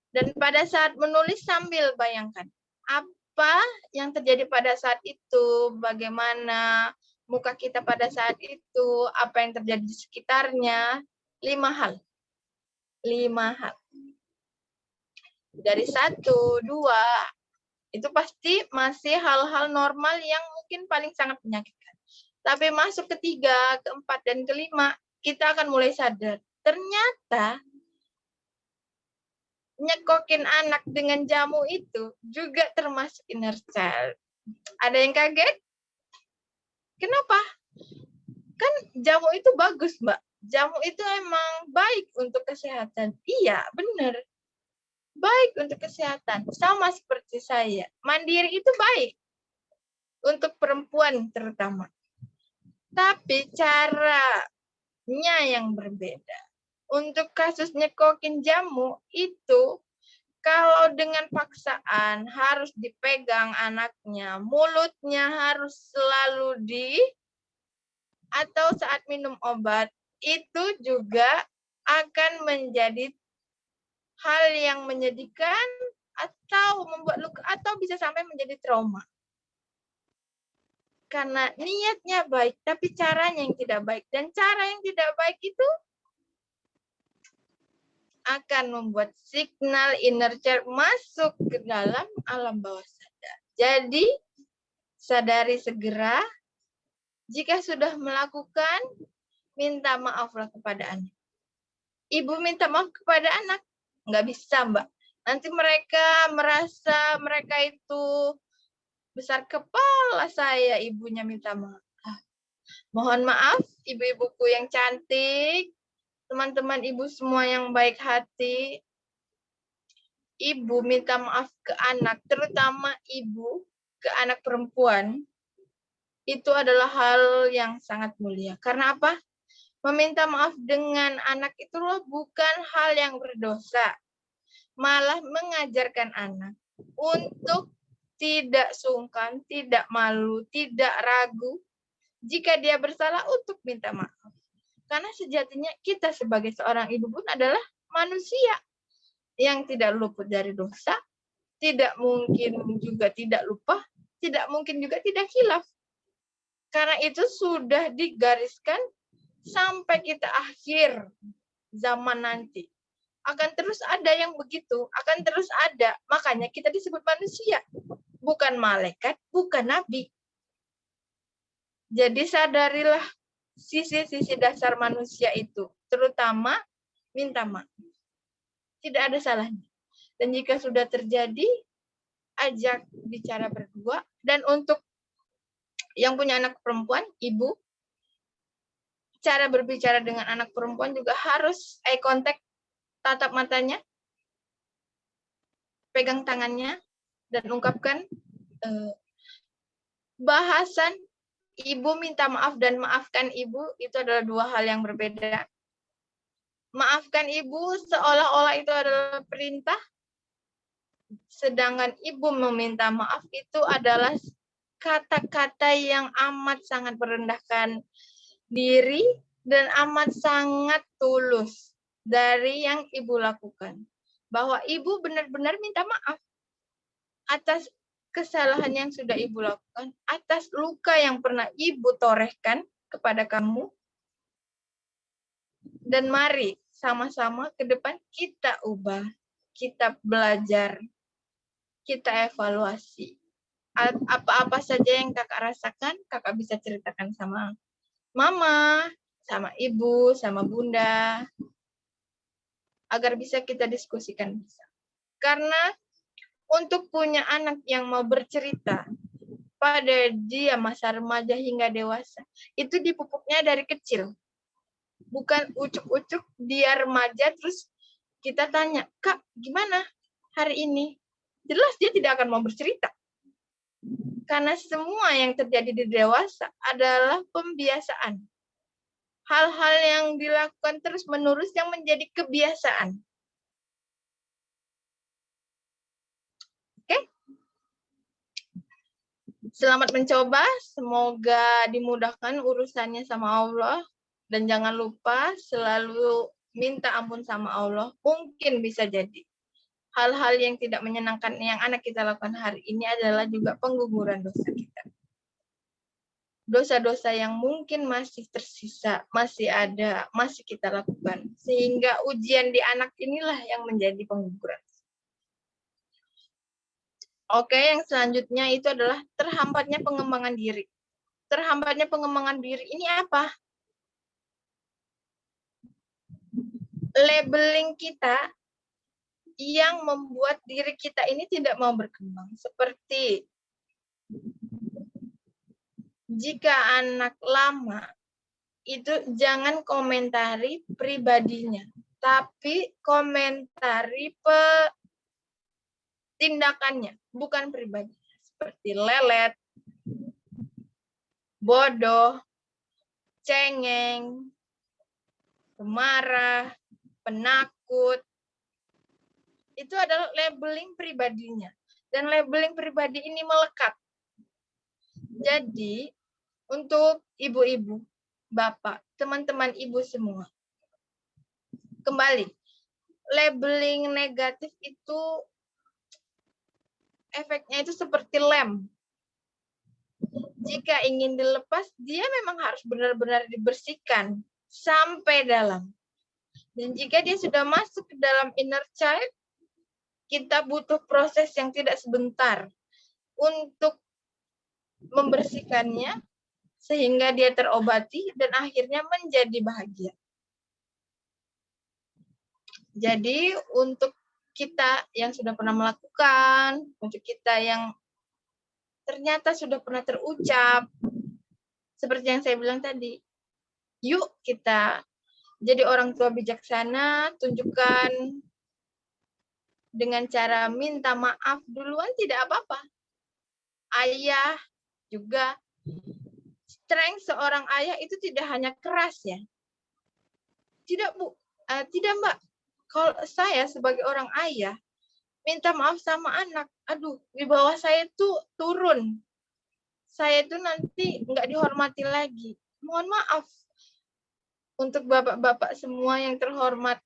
[SPEAKER 2] Dan pada saat menulis sambil bayangkan apa yang terjadi pada saat itu, bagaimana muka kita pada saat itu, apa yang terjadi di sekitarnya. 5 hal. 5 hal. Dari 1, 2, itu pasti masih hal-hal normal yang mungkin paling sangat menyakitkan. Tapi masuk ke 3, ke 4, dan ke 5, kita akan mulai sadar. Ternyata nyekokin anak dengan jamu itu juga termasuk inner child. Ada yang kaget? Kenapa? Kan jamu itu bagus, Mbak. Jamu itu emang baik untuk kesehatan. Iya, benar. Baik untuk kesehatan. Sama seperti saya. Mandiri itu baik. Untuk perempuan terutama. Tapi caranya yang berbeda. Untuk kasus nyekokin jamu itu, kalau dengan paksaan harus dipegang anaknya, mulutnya harus selalu atau saat minum obat, itu juga akan menjadi hal yang menyedihkan atau membuat luka atau bisa sampai menjadi trauma. Karena niatnya baik, tapi caranya yang tidak baik. Dan cara yang tidak baik itu akan membuat signal inner child masuk ke dalam alam bawah sadar. Jadi, sadari segera. Jika sudah melakukan, minta maaflah kepada anak. Ibu minta maaf kepada anak. Nggak bisa, Mbak. Nanti mereka merasa mereka itu besar kepala saya, ibunya minta maaf. Mohon maaf, ibu-ibuku yang cantik, teman-teman ibu semua yang baik hati. Ibu minta maaf ke anak, terutama ibu ke anak perempuan, itu adalah hal yang sangat mulia. Karena apa? Meminta maaf dengan anak itu loh bukan hal yang berdosa. Malah mengajarkan anak untuk tidak sungkan, tidak malu, tidak ragu jika dia bersalah untuk minta maaf. Karena sejatinya kita sebagai seorang ibu pun adalah manusia yang tidak luput dari dosa, tidak mungkin juga tidak lupa, tidak mungkin juga tidak khilaf. Karena itu sudah digariskan sampai kita akhir zaman nanti. Akan terus ada yang begitu, akan terus ada. Makanya kita disebut manusia, bukan malaikat, bukan nabi. Jadi sadarilah sisi-sisi dasar manusia itu, terutama minta maaf. Tidak ada salahnya. Dan jika sudah terjadi, ajak bicara berdua. Dan untuk yang punya anak perempuan, ibu, cara berbicara dengan anak perempuan juga harus eye contact, tatap matanya, pegang tangannya, dan ungkapkan bahasan ibu minta maaf dan maafkan ibu itu adalah 2 hal yang berbeda. Maafkan ibu seolah-olah itu adalah perintah, sedangkan ibu meminta maaf itu adalah kata-kata yang amat sangat merendahkan diri dan amat sangat tulus dari yang ibu lakukan. Bahwa ibu benar-benar minta maaf atas kesalahan yang sudah ibu lakukan, atas luka yang pernah ibu torehkan kepada kamu. Dan mari sama-sama ke depan kita ubah, kita belajar, kita evaluasi. Apa-apa saja yang kakak rasakan, kakak bisa ceritakan sama mama, sama ibu, sama bunda, agar bisa kita diskusikan bersama. Karena untuk punya anak yang mau bercerita pada dia masa remaja hingga dewasa, itu dipupuknya dari kecil. Bukan ucuk-ucuk dia remaja terus kita tanya, Kak, gimana hari ini? Jelas dia tidak akan mau bercerita. Karena semua yang terjadi di dewasa adalah pembiasaan. Hal-hal yang dilakukan terus-menerus yang menjadi kebiasaan. Selamat mencoba, semoga dimudahkan urusannya sama Allah. Dan jangan lupa selalu minta ampun sama Allah. Mungkin bisa jadi hal-hal yang tidak menyenangkan yang anak kita lakukan hari ini adalah juga pengguguran dosa kita. Dosa-dosa yang mungkin masih tersisa, masih ada, masih kita lakukan. Sehingga ujian di anak inilah yang menjadi pengguguran. Oke, yang selanjutnya itu adalah terhambatnya pengembangan diri. Terhambatnya pengembangan diri ini apa? Labeling kita yang membuat diri kita ini tidak mau berkembang. Seperti jika anak lama, itu jangan komentari pribadinya, tapi komentari tindakannya, bukan pribadi. Seperti lelet, bodoh, cengeng, pemarah, penakut. Itu adalah labeling pribadinya. Dan labeling pribadi ini melekat. Jadi, untuk ibu-ibu, bapak, teman-teman ibu semua, kembali, labeling negatif itu efeknya itu seperti lem. Jika ingin dilepas, dia memang harus benar-benar dibersihkan sampai dalam. Dan jika dia sudah masuk ke dalam inner child, kita butuh proses yang tidak sebentar untuk membersihkannya sehingga dia terobati dan akhirnya menjadi bahagia. Jadi untuk kita yang sudah pernah melakukan, untuk kita yang ternyata sudah pernah terucap, seperti yang saya bilang tadi, yuk kita jadi orang tua bijaksana, tunjukkan dengan cara minta maaf duluan tidak apa-apa. Ayah juga, strength seorang ayah itu tidak hanya keras ya. Tidak Bu, tidak Mbak. Kalau saya sebagai orang ayah, minta maaf sama anak, aduh, di bawah saya tuh turun. Saya itu nanti nggak dihormati lagi. Mohon maaf. Untuk bapak-bapak semua yang terhormat,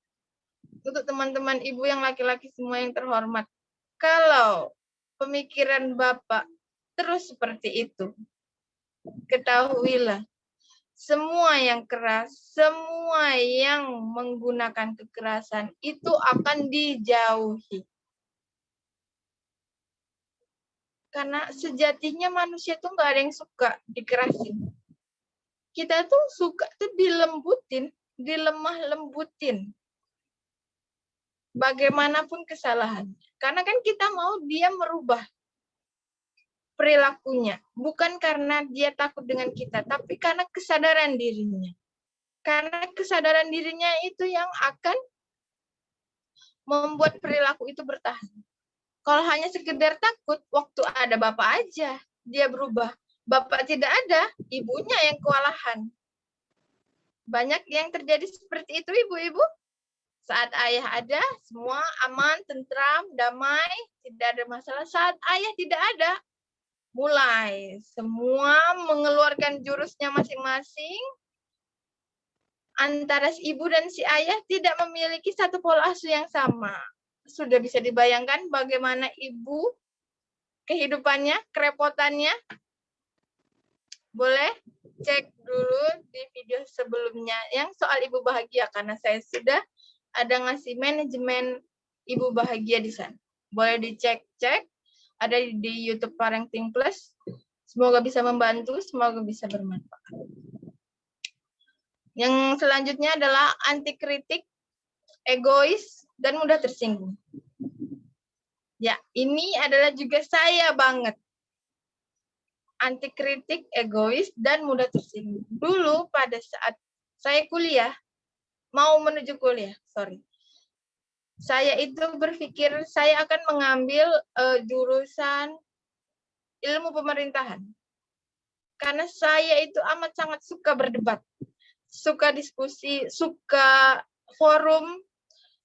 [SPEAKER 2] untuk teman-teman ibu yang laki-laki semua yang terhormat, kalau pemikiran bapak terus seperti itu, ketahuilah, semua yang keras, semua yang menggunakan kekerasan itu akan dijauhi. Karena sejatinya manusia tuh nggak ada yang suka dikerasin. Kita tuh suka tuh dilembutin, dilemah lembutin. Bagaimanapun kesalahan. Karena kan kita mau dia merubah perilakunya. Bukan karena dia takut dengan kita, tapi karena kesadaran dirinya. Karena kesadaran dirinya itu yang akan membuat perilaku itu bertahan. Kalau hanya sekedar takut, waktu ada bapak aja, dia berubah. Bapak tidak ada, ibunya yang kewalahan. Banyak yang terjadi seperti itu, ibu-ibu. Saat ayah ada, semua aman, tentram, damai, tidak ada masalah. Saat ayah tidak ada, mulai semua mengeluarkan jurusnya masing-masing. Antara si ibu dan si ayah tidak memiliki satu pola asuh yang sama. Sudah bisa dibayangkan bagaimana ibu kehidupannya, kerepotannya. Boleh cek dulu di video sebelumnya yang soal ibu bahagia, karena saya sudah ada ngasih manajemen ibu bahagia di sana. Boleh dicek-cek, ada di YouTube Parenting Plus. Semoga bisa membantu, semoga bisa bermanfaat. Yang selanjutnya adalah anti kritik, egois, dan mudah tersinggung. Ya, ini adalah juga saya banget. Anti kritik, egois, dan mudah tersinggung. Dulu pada saat saya kuliah, mau menuju kuliah, saya itu berpikir saya akan mengambil jurusan ilmu pemerintahan. Karena saya itu amat sangat suka berdebat, suka diskusi, suka forum,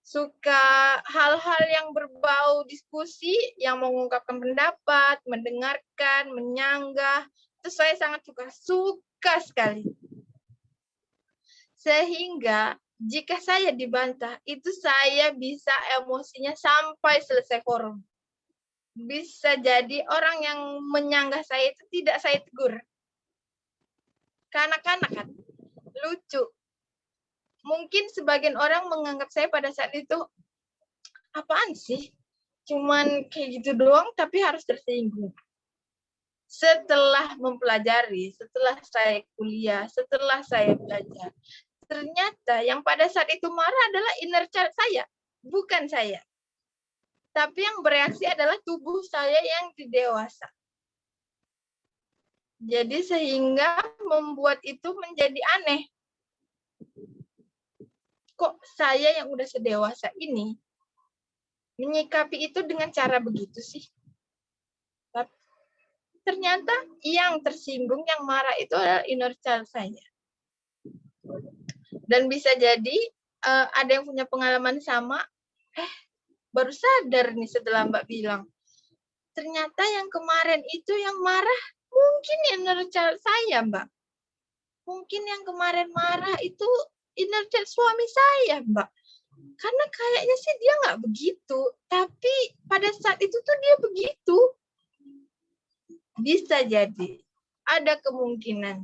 [SPEAKER 2] suka hal-hal yang berbau diskusi, yang mengungkapkan pendapat, mendengarkan, menyanggah. Itu saya sangat suka sekali. Sehingga jika saya dibantah, itu saya bisa emosinya sampai selesai forum. Bisa jadi orang yang menyanggah saya itu tidak saya tegur. Kanak-kanak kan, lucu. Mungkin sebagian orang menganggap saya pada saat itu, apaan sih? Cuman kayak gitu doang, tapi harus tersinggung. Setelah mempelajari, setelah saya kuliah, setelah saya belajar, ternyata yang pada saat itu marah adalah inner child saya, bukan saya. Tapi yang bereaksi adalah tubuh saya yang dewasa. Jadi sehingga membuat itu menjadi aneh. Kok saya yang udah sedewasa ini menyikapi itu dengan cara begitu sih? Tapi ternyata yang tersinggung, yang marah itu adalah inner child saya. Dan bisa jadi ada yang punya pengalaman sama, baru sadar nih setelah Mbak bilang. Ternyata yang kemarin itu yang marah mungkin inner child saya, Mbak. Mungkin yang kemarin marah itu inner child suami saya, Mbak. Karena kayaknya sih dia nggak begitu, tapi pada saat itu tuh dia begitu. Bisa jadi, ada kemungkinan.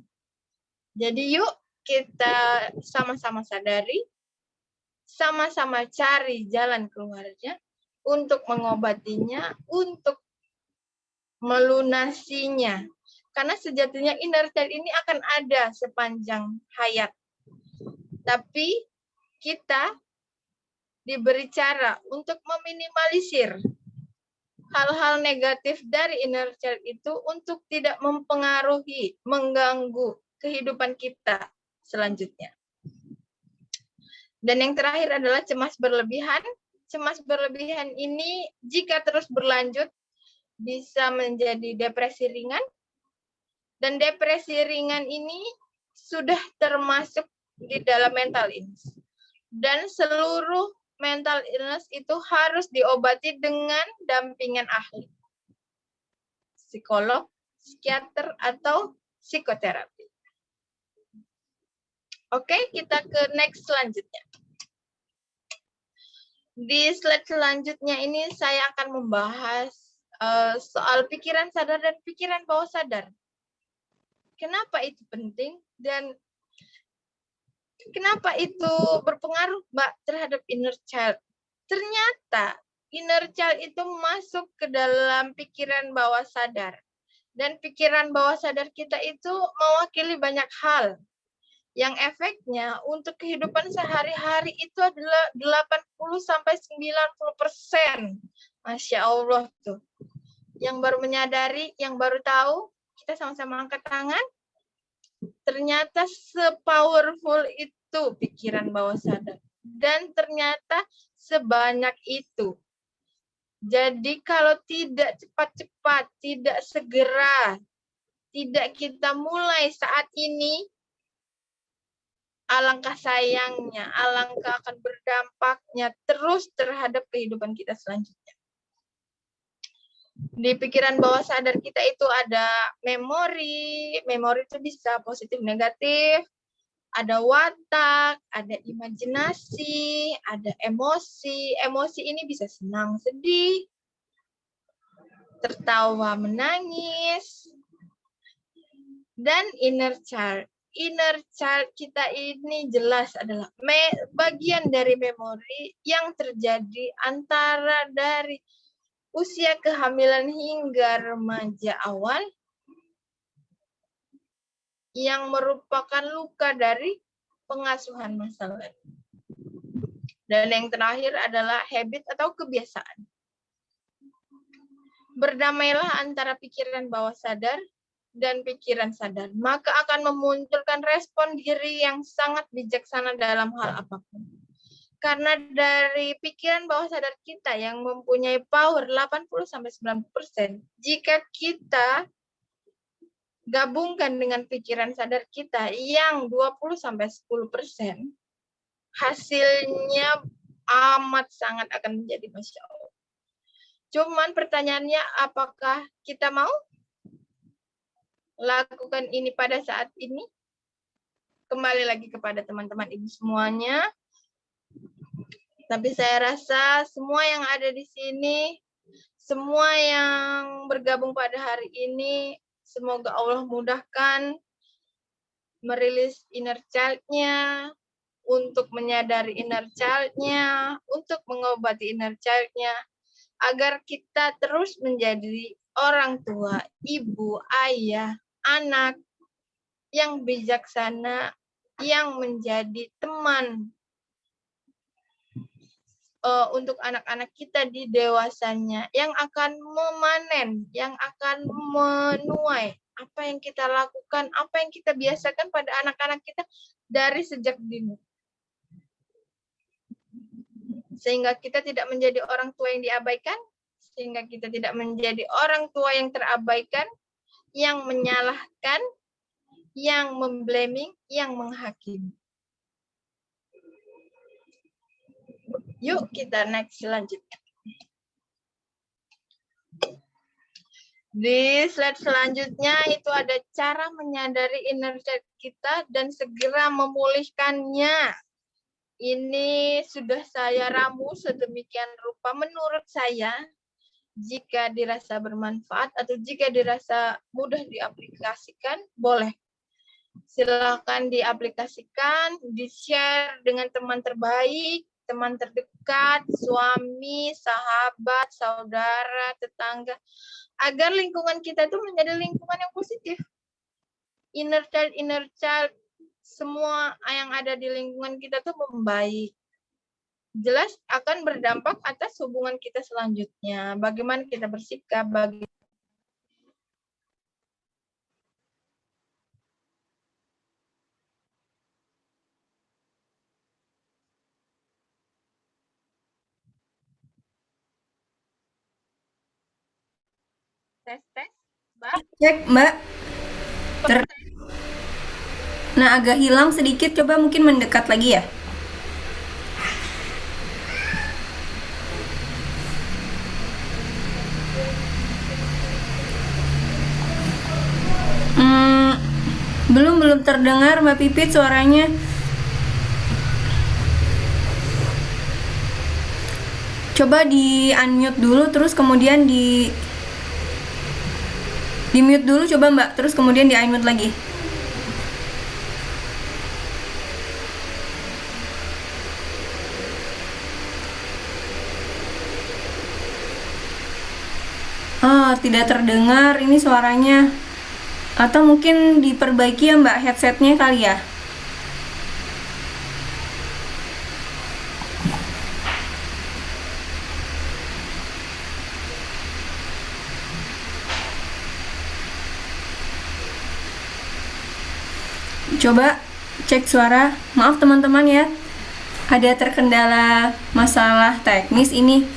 [SPEAKER 2] Jadi yuk kita sama-sama sadari, sama-sama cari jalan keluarnya untuk mengobatinya, untuk melunasinya. Karena sejatinya inner child ini akan ada sepanjang hayat. Tapi kita diberi cara untuk meminimalisir hal-hal negatif dari inner child itu untuk tidak mempengaruhi, mengganggu kehidupan kita selanjutnya. Dan yang terakhir adalah cemas berlebihan. Cemas berlebihan ini jika terus berlanjut bisa menjadi depresi ringan. Dan depresi ringan ini sudah termasuk di dalam mental illness. Dan seluruh mental illness itu harus diobati dengan dampingan ahli. Psikolog, psikiater, atau psikoterapi. Oke, kita ke next selanjutnya. Di slide selanjutnya ini saya akan membahas soal pikiran sadar dan pikiran bawah sadar. Kenapa itu penting dan kenapa itu berpengaruh, Mbak, terhadap inner child? Ternyata inner child itu masuk ke dalam pikiran bawah sadar. Dan pikiran bawah sadar kita itu mewakili banyak hal. Yang efeknya untuk kehidupan sehari-hari itu adalah 80-90%. Masya Allah tuh. Yang baru menyadari, yang baru tahu, kita sama-sama angkat tangan. Ternyata se-powerful itu pikiran bawah sadar. Dan ternyata sebanyak itu. Jadi kalau tidak cepat-cepat, tidak segera, tidak kita mulai saat ini, alangkah sayangnya, alangkah akan berdampaknya terus terhadap kehidupan kita selanjutnya. Di pikiran bawah sadar kita itu ada memori itu bisa positif negatif, ada watak, ada imajinasi, ada emosi. Emosi ini bisa senang, sedih, tertawa, menangis, dan inner child. Inner child kita ini jelas adalah bagian dari memori yang terjadi antara dari usia kehamilan hingga remaja awal yang merupakan luka dari pengasuhan masa lalu. Dan yang terakhir adalah habit atau kebiasaan. Berdamailah antara pikiran bawah sadar dan pikiran sadar, maka akan memunculkan respon diri yang sangat bijaksana dalam hal apapun. Karena dari pikiran bawah sadar kita yang mempunyai power 80-90%, jika kita gabungkan dengan pikiran sadar kita yang 20-10%, hasilnya amat sangat akan menjadi Masya Allah. Cuman pertanyaannya, apakah kita mau lakukan ini pada saat ini? Kembali lagi kepada teman-teman ibu semuanya. Tapi saya rasa semua yang ada di sini, semua yang bergabung pada hari ini, semoga Allah mudahkan merilis inner child-nya, untuk menyadari inner child-nya, untuk mengobati inner child-nya, agar kita terus menjadi orang tua, ibu, ayah, anak yang bijaksana, yang menjadi teman untuk anak-anak kita di dewasanya, yang akan memanen, yang akan menuai apa yang kita lakukan, apa yang kita biasakan pada anak-anak kita dari sejak dini. Sehingga kita tidak menjadi orang tua yang diabaikan, sehingga kita tidak menjadi orang tua yang terabaikan, yang menyalahkan, yang memblaming, yang menghakimi. Yuk kita next selanjutnya. Di slide selanjutnya itu ada cara menyadari inner child kita dan segera memulihkannya. Ini sudah saya ramu sedemikian rupa menurut saya. Jika dirasa bermanfaat atau jika dirasa mudah diaplikasikan, boleh. Silakan diaplikasikan, di-share dengan teman terbaik, teman terdekat, suami, sahabat, saudara, tetangga, agar lingkungan kita itu menjadi lingkungan yang positif. Inner child, semua yang ada di lingkungan kita tuh membaik. Jelas akan berdampak atas hubungan kita selanjutnya. Bagaimana kita bersikap, tes, Mbak.
[SPEAKER 1] Cek, Mbak. Nah, agak hilang sedikit, coba mungkin mendekat lagi ya. Belum terdengar Mbak Pipit suaranya. Coba di unmute dulu, terus kemudian di mute dulu coba Mbak, terus kemudian di unmute lagi. Tidak terdengar ini suaranya. Atau mungkin diperbaiki ya Mbak headsetnya kali ya. Coba cek suara. Maaf teman-teman ya, ada terkendala masalah teknis ini.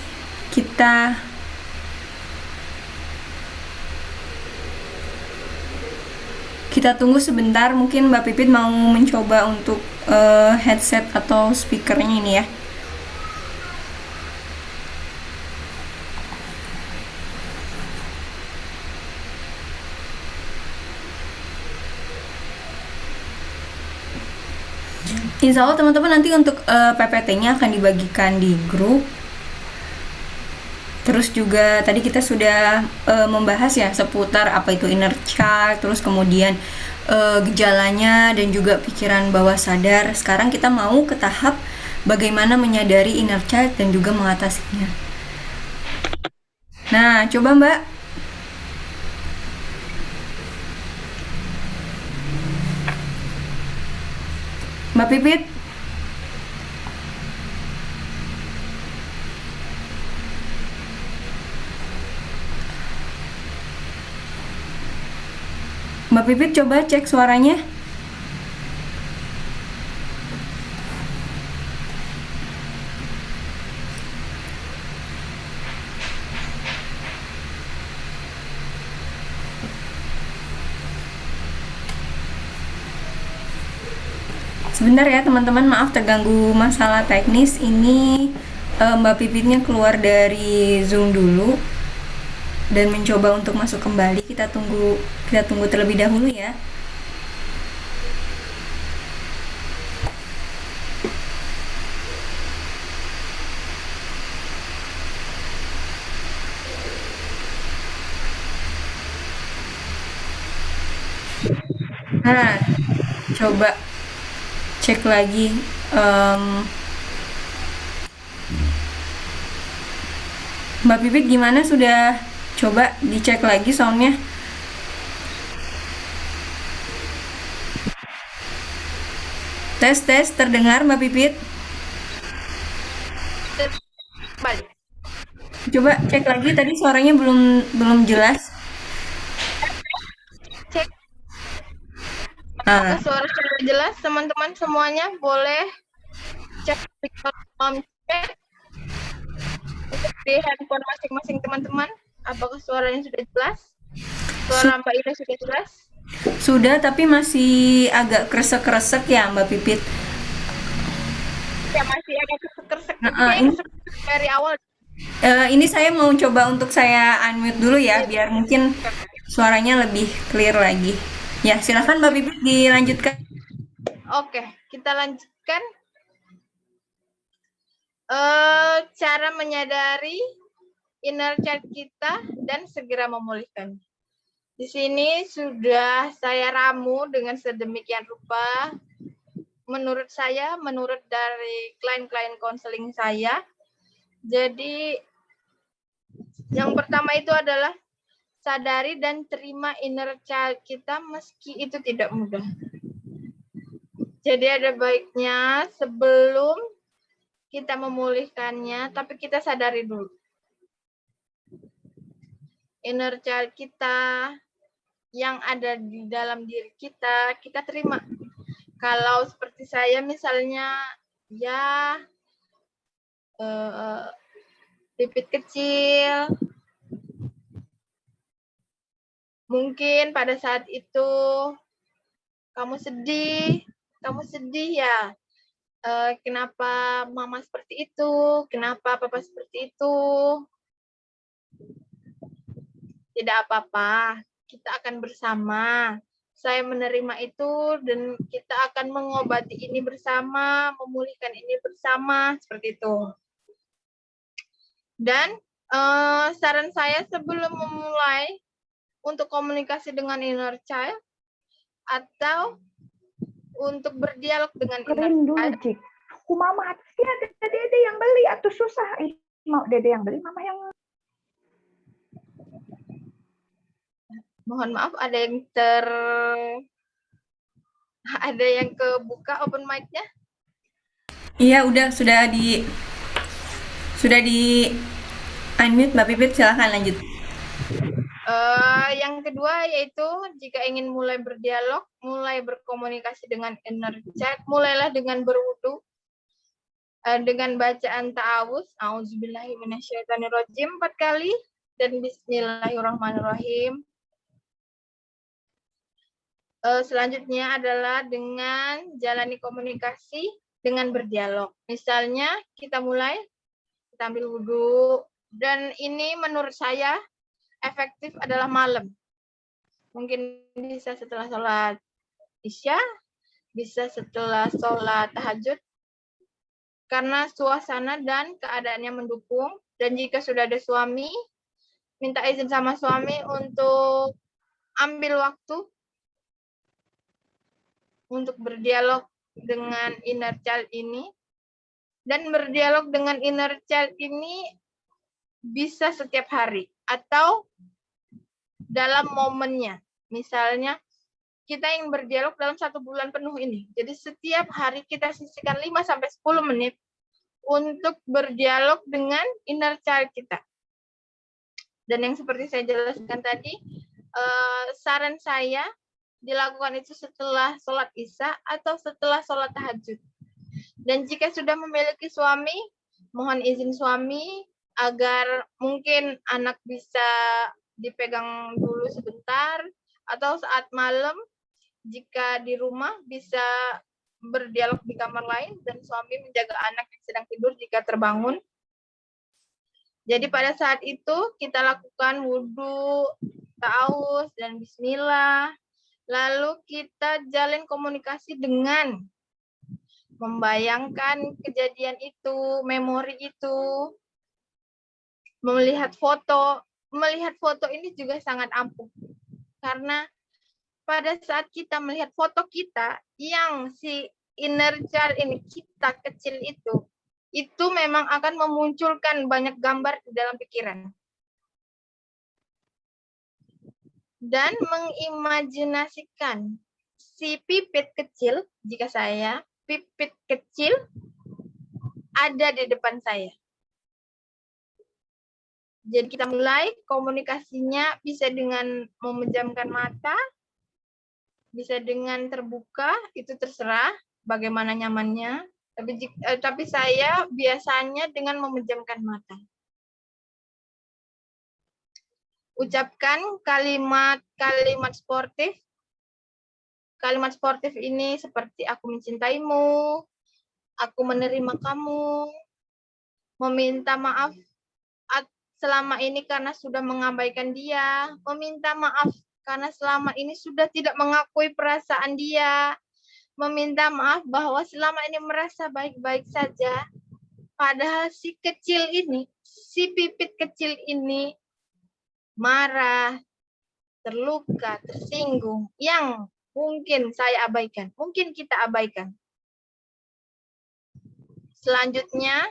[SPEAKER 1] Kita tunggu sebentar, mungkin Mbak Pipit mau mencoba untuk headset atau speakernya ini ya. Insya Allah teman-teman nanti untuk PPT-nya akan dibagikan di grup. Terus juga tadi kita sudah membahas ya seputar apa itu inner child, terus kemudian gejalanya dan juga pikiran bawah sadar. Sekarang kita mau ke tahap bagaimana menyadari inner child dan juga mengatasinya. Nah, coba Mbak. Mbak Pipit. Mbak Pipit coba cek suaranya. Sebentar ya teman-teman, maaf terganggu masalah teknis. Ini Mbak Pipitnya keluar dari Zoom dulu dan mencoba untuk masuk kembali. Kita tunggu terlebih dahulu ya. Nah, coba cek lagi. Mbak Pipit gimana, sudah coba dicek lagi soundnya? Tes terdengar Mbak Pipit?
[SPEAKER 2] Balik.
[SPEAKER 1] Coba cek lagi, tadi suaranya belum jelas.
[SPEAKER 2] Cek.
[SPEAKER 1] Ah,
[SPEAKER 2] Apakah suara sudah jelas? Teman-teman semuanya boleh cek cek di handphone masing-masing teman-teman. Apakah suaranya sudah jelas? Suara Mbak Ida sudah jelas?
[SPEAKER 1] sudah, tapi masih agak kresek-kresek ya Mbak Pipit.
[SPEAKER 2] Ya masih ada kesek-kesek.
[SPEAKER 1] Nah,
[SPEAKER 2] Kayak kesek dari awal.
[SPEAKER 1] ini saya mau coba untuk saya unmute dulu ya, biar mungkin suaranya lebih clear lagi. Ya, silahkan Mbak Pipit dilanjutkan.
[SPEAKER 2] Oke, kita lanjutkan. Cara menyadari inner child kita dan segera memulihkan. Di sini sudah saya ramu dengan sedemikian rupa. Menurut saya, menurut dari klien-klien konseling saya. Jadi yang pertama itu adalah sadari dan terima inner child kita meski itu tidak mudah. Jadi ada baiknya sebelum kita memulihkannya, tapi kita sadari dulu. Inner child kita yang ada di dalam diri kita, kita terima. Kalau seperti saya misalnya, ya Pipit kecil, mungkin pada saat itu kamu sedih ya. Kenapa mama seperti itu? Kenapa papa seperti itu? Tidak apa-apa, kita akan bersama. Saya menerima itu dan kita akan mengobati ini bersama, memulihkan ini bersama, seperti itu. Dan saran saya sebelum memulai untuk komunikasi dengan inner child atau untuk berdialog dengan inner child.
[SPEAKER 5] Cik. Mama sih ada dede yang beli atau susah. Mau dede yang beli, mama yang
[SPEAKER 2] Mohon maaf, ada yang kebuka open mic-nya?
[SPEAKER 1] Iya, sudah di unmute Mbak Pipit, silahkan lanjut.
[SPEAKER 2] Yang kedua yaitu jika ingin mulai berdialog, mulai berkomunikasi dengan inner child, mulailah dengan berwudu, dengan bacaan ta'awuz, a'udzubillahi minasyaitonirrajim 4 kali, dan bismillahirrahmanirrahim. Selanjutnya adalah dengan jalani komunikasi dengan berdialog. Misalnya kita ambil wudhu, dan ini menurut saya efektif adalah malam. Mungkin bisa setelah sholat isya, bisa setelah sholat tahajud, karena suasana dan keadaannya mendukung. Dan jika sudah ada suami, minta izin sama suami untuk ambil waktu untuk berdialog dengan inner child ini. Dan berdialog dengan inner child ini bisa setiap hari atau dalam momennya. Misalnya kita ingin berdialog dalam 1 bulan penuh ini. Jadi setiap hari kita sisihkan 5-10 menit untuk berdialog dengan inner child kita. Dan yang seperti saya jelaskan tadi, saran saya dilakukan itu setelah sholat isya atau setelah sholat tahajud. Dan jika sudah memiliki suami, mohon izin suami agar mungkin anak bisa dipegang dulu sebentar, atau saat malam jika di rumah bisa berdialog di kamar lain, dan suami menjaga anak yang sedang tidur jika terbangun. Jadi pada saat itu kita lakukan wudhu, ta'awuz, dan bismillah. Lalu kita jalin komunikasi dengan membayangkan kejadian itu, memori itu, melihat foto. Melihat foto ini juga sangat ampuh. Karena pada saat kita melihat foto kita, yang si inner child ini, kita kecil itu memang akan memunculkan banyak gambar di dalam pikiran. Dan mengimajinasikan si pipit kecil, jika saya pipit kecil ada di depan saya. Jadi kita mulai komunikasinya bisa dengan memejamkan mata, bisa dengan terbuka, itu terserah bagaimana nyamannya. Tapi saya biasanya dengan memejamkan mata. Ucapkan kalimat-kalimat sportif. Kalimat sportif ini seperti aku mencintaimu, aku menerima kamu, meminta maaf selama ini karena sudah mengabaikan dia, meminta maaf karena selama ini sudah tidak mengakui perasaan dia, meminta maaf bahwa selama ini merasa baik-baik saja, padahal si kecil ini, si pipit kecil ini marah, terluka, tersinggung, yang mungkin saya abaikan, mungkin kita abaikan. Selanjutnya,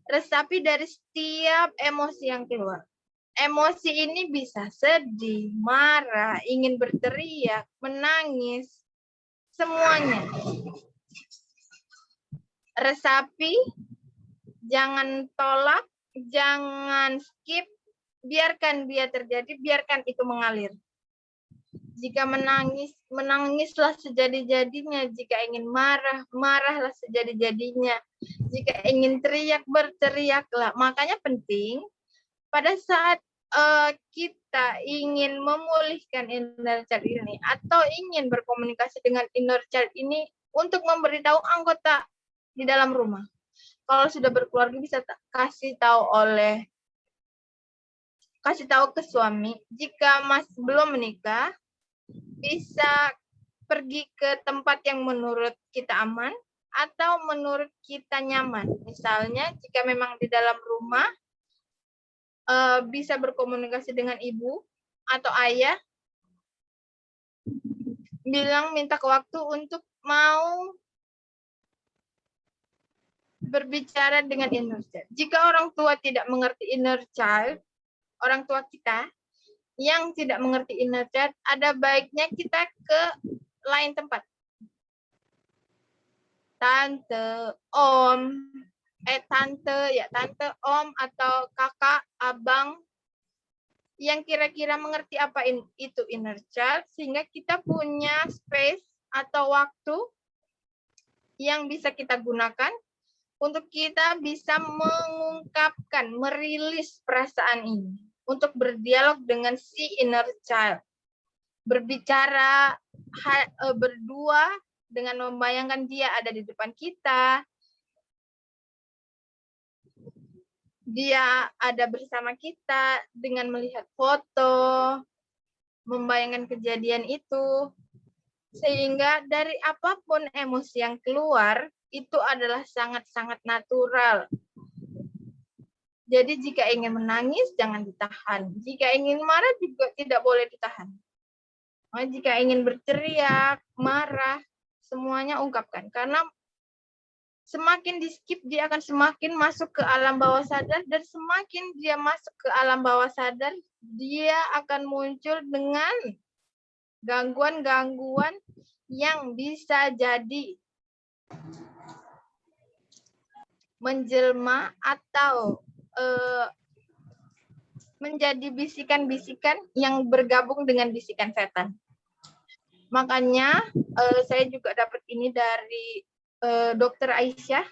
[SPEAKER 2] resapi dari setiap emosi yang keluar. Emosi ini bisa sedih, marah, ingin berteriak, menangis, semuanya. Resapi, jangan tolak, jangan skip, biarkan dia terjadi, biarkan itu mengalir. Jika menangis, menangislah sejadi-jadinya. Jika ingin marah, marahlah sejadi-jadinya. Jika ingin teriak, berteriaklah. Makanya penting pada saat kita ingin memulihkan inner child ini atau ingin berkomunikasi dengan inner child ini untuk memberitahu anggota di dalam rumah. Kalau sudah berkeluarga bisa kasih tahu ke suami. Jika masih belum menikah, bisa pergi ke tempat yang menurut kita aman atau menurut kita nyaman. Misalnya jika memang di dalam rumah bisa berkomunikasi dengan ibu atau ayah, bilang minta ke waktu untuk mau berbicara dengan inner child. Jika orang tua tidak mengerti inner child, orang tua kita yang tidak mengerti inner child, ada baiknya kita ke lain tempat. Tante, tante, om, atau kakak, abang, yang kira-kira mengerti apa itu inner child, sehingga kita punya space atau waktu yang bisa kita gunakan untuk kita bisa mengungkapkan, merilis perasaan ini, untuk berdialog dengan si inner child. Berbicara berdua dengan membayangkan dia ada di depan kita, dia ada bersama kita dengan melihat foto, membayangkan kejadian itu, sehingga dari apapun emosi yang keluar, itu adalah sangat-sangat natural. Jadi jika ingin menangis, jangan ditahan. Jika ingin marah juga tidak boleh ditahan. Jika ingin berteriak, marah, semuanya ungkapkan. Karena semakin di skip, dia akan semakin masuk ke alam bawah sadar, dan semakin dia masuk ke alam bawah sadar, dia akan muncul dengan gangguan-gangguan yang bisa jadi menjelma atau menjadi bisikan-bisikan yang bergabung dengan bisikan setan. Makanya saya juga dapat ini dari Dr. Aisyah,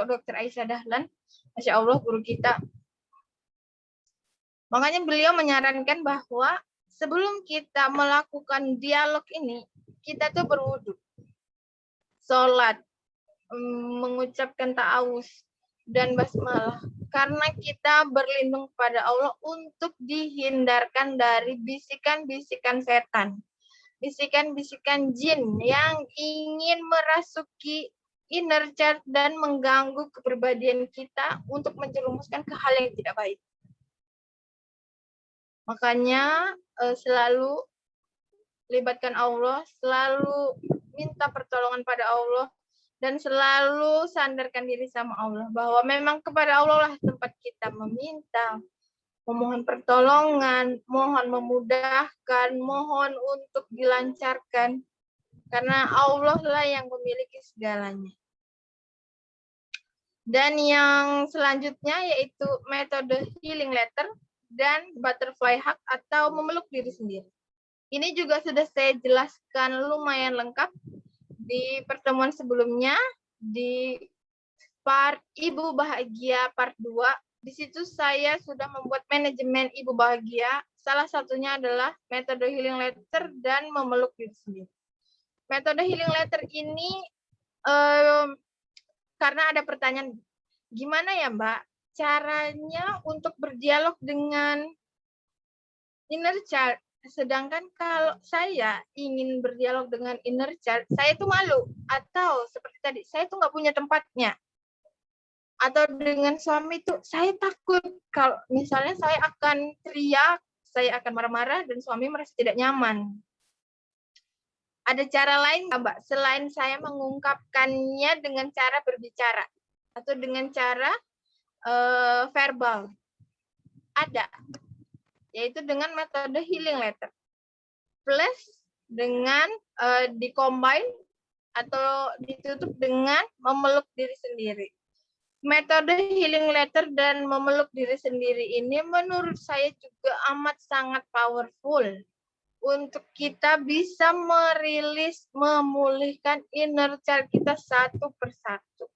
[SPEAKER 2] Dr. Aisyah Dahlan, Masya Allah guru kita. Makanya beliau menyarankan bahwa sebelum kita melakukan dialog ini, kita tuh berwudu. sholat, mengucapkan ta'awuz dan basmalah. Karena kita berlindung kepada Allah untuk dihindarkan dari bisikan-bisikan setan, bisikan-bisikan jin yang ingin merasuki inner child dan mengganggu kepribadian kita untuk menjerumuskan ke hal yang tidak baik. Makanya selalu libatkan Allah, selalu minta pertolongan pada Allah, dan selalu sandarkan diri sama Allah, bahwa memang kepada Allah lah tempat kita meminta, memohon pertolongan, mohon memudahkan, mohon untuk dilancarkan, karena Allah lah yang memiliki segalanya. Dan yang selanjutnya yaitu metode healing letter dan butterfly hug atau memeluk diri sendiri. Ini juga sudah saya jelaskan lumayan lengkap di pertemuan sebelumnya di part Ibu Bahagia part 2. Di situ saya sudah membuat manajemen Ibu Bahagia. Salah satunya adalah metode healing letter dan memeluk diri sendiri. Metode healing letter ini karena ada pertanyaan, gimana ya Mbak caranya untuk berdialog dengan inner child? Sedangkan kalau saya ingin berdialog dengan inner child, saya itu malu. Atau seperti tadi, saya itu nggak punya tempatnya. Atau dengan suami itu, saya takut kalau misalnya saya akan teriak, saya akan marah-marah, dan suami merasa tidak nyaman. Ada cara lain nggak Mbak? Selain saya mengungkapkannya dengan cara berbicara. Atau dengan cara verbal. Ada. Yaitu dengan metode healing letter. Plus dengan dikombine atau ditutup dengan memeluk diri sendiri. Metode healing letter dan memeluk diri sendiri ini menurut saya juga amat sangat powerful untuk kita bisa merilis, memulihkan inner child kita satu persatu.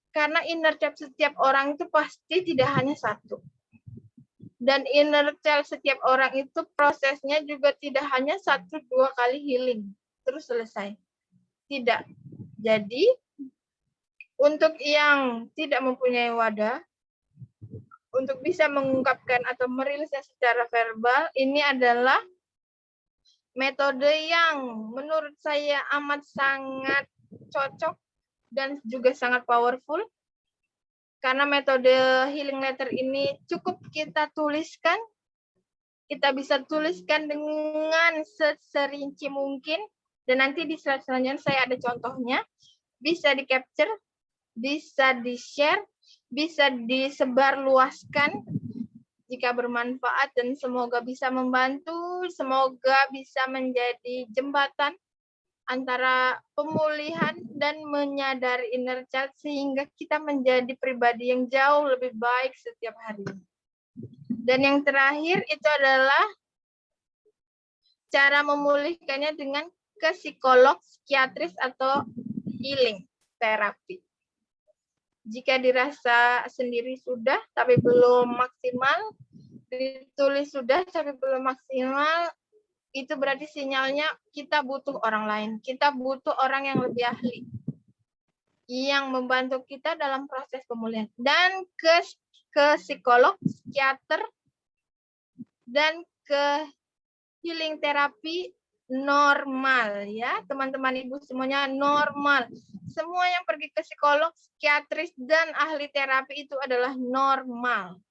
[SPEAKER 2] Karena inner child setiap orang itu pasti tidak hanya satu. Dan inner child setiap orang itu prosesnya juga tidak hanya 1-2 kali healing, terus selesai. Tidak. Jadi, untuk yang tidak mempunyai wadah, untuk bisa mengungkapkan atau merilisnya secara verbal, ini adalah metode yang menurut saya amat sangat cocok dan juga sangat powerful. Karena metode healing letter ini cukup kita tuliskan, kita bisa tuliskan dengan seserinci mungkin, dan nanti di slide selanjutnya saya ada contohnya, bisa di-capture, bisa di-share, bisa disebarluaskan jika bermanfaat, dan semoga bisa membantu, semoga bisa menjadi jembatan antara pemulihan dan menyadari inner child sehingga kita menjadi pribadi yang jauh lebih baik setiap hari. Dan yang terakhir itu adalah cara memulihkannya dengan ke psikolog, psikiatris atau healing terapi. Jika dirasa sendiri sudah tapi belum maksimal, ditulis sudah tapi belum maksimal, itu berarti sinyalnya kita butuh orang lain. Kita butuh orang yang lebih ahli, yang membantu kita dalam proses pemulihan. Dan ke psikolog, psikiater, dan ke healing terapi normal ya. Teman-teman Ibu semuanya normal. Semua yang pergi ke psikolog, psikiatris, dan ahli terapi itu adalah normal.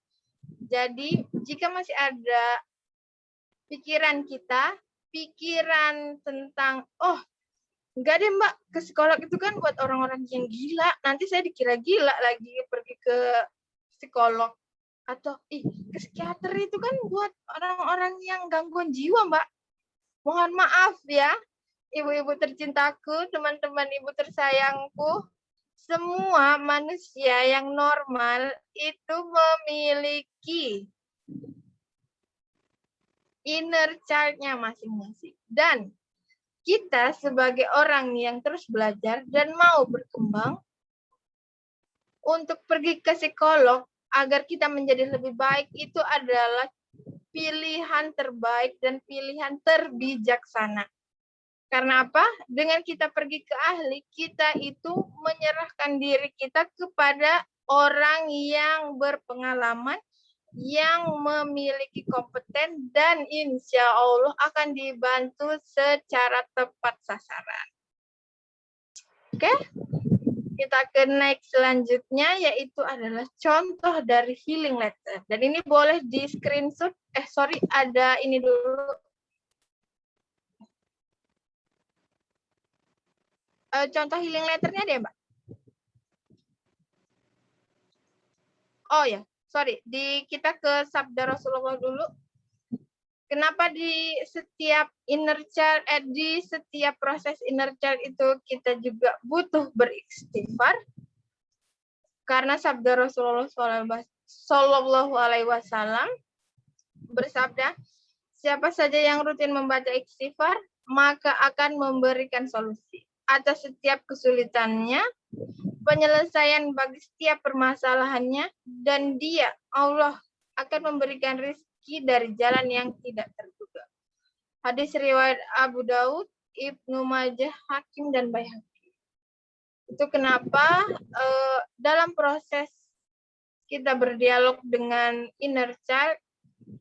[SPEAKER 2] Jadi jika masih ada pikiran kita, pikiran tentang, oh enggak deh Mbak, ke psikolog itu kan buat orang-orang yang gila, nanti saya dikira gila lagi pergi ke psikolog. Atau ke psikiater itu kan buat orang-orang yang gangguan jiwa Mbak. Mohon maaf ya, ibu-ibu tercintaku, teman-teman ibu tersayangku, semua manusia yang normal itu memiliki inner child-nya masing-masing. Dan kita sebagai orang yang terus belajar dan mau berkembang, untuk pergi ke psikolog agar kita menjadi lebih baik itu adalah pilihan terbaik dan pilihan terbijaksana. Karena apa? Dengan kita pergi ke ahli, kita itu menyerahkan diri kita kepada orang yang berpengalaman, yang memiliki kompeten, dan insya Allah akan dibantu secara tepat sasaran. Oke? Kita ke next selanjutnya, yaitu adalah contoh dari healing letter. Dan ini boleh di screenshot. Ada ini dulu. Contoh healing letternya deh, Mbak. Oh ya, kita ke sabda Rasulullah dulu. Kenapa di setiap di setiap proses inner child itu kita juga butuh beristighfar? Karena sabda Rasulullah Shallallahu Alaihi Wasallam bersabda, siapa saja yang rutin membaca istighfar, maka akan memberikan solusi atas setiap kesulitannya, penyelesaian bagi setiap permasalahannya, dan dia, Allah, akan memberikan rezeki dari jalan yang tidak terduga. Hadis riwayat Abu Daud, Ibnu Majah, Hakim, dan Baihaqi. Itu kenapa dalam proses kita berdialog dengan inner child,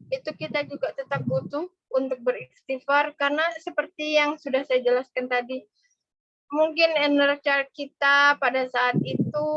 [SPEAKER 2] itu kita juga tetap butuh untuk beristighfar, karena seperti yang sudah saya jelaskan tadi, mungkin inner child kita pada saat itu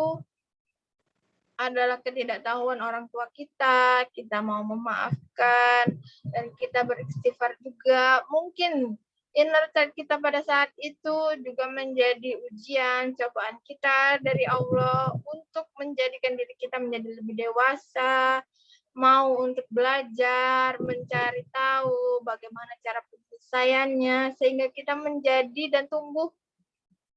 [SPEAKER 2] adalah ketidaktahuan orang tua kita mau memaafkan, dan kita beristighfar juga. Mungkin inner child kita pada saat itu juga menjadi ujian, cobaan kita dari Allah untuk menjadikan diri kita menjadi lebih dewasa, mau untuk belajar, mencari tahu bagaimana cara penyelesaiannya, sehingga kita menjadi dan tumbuh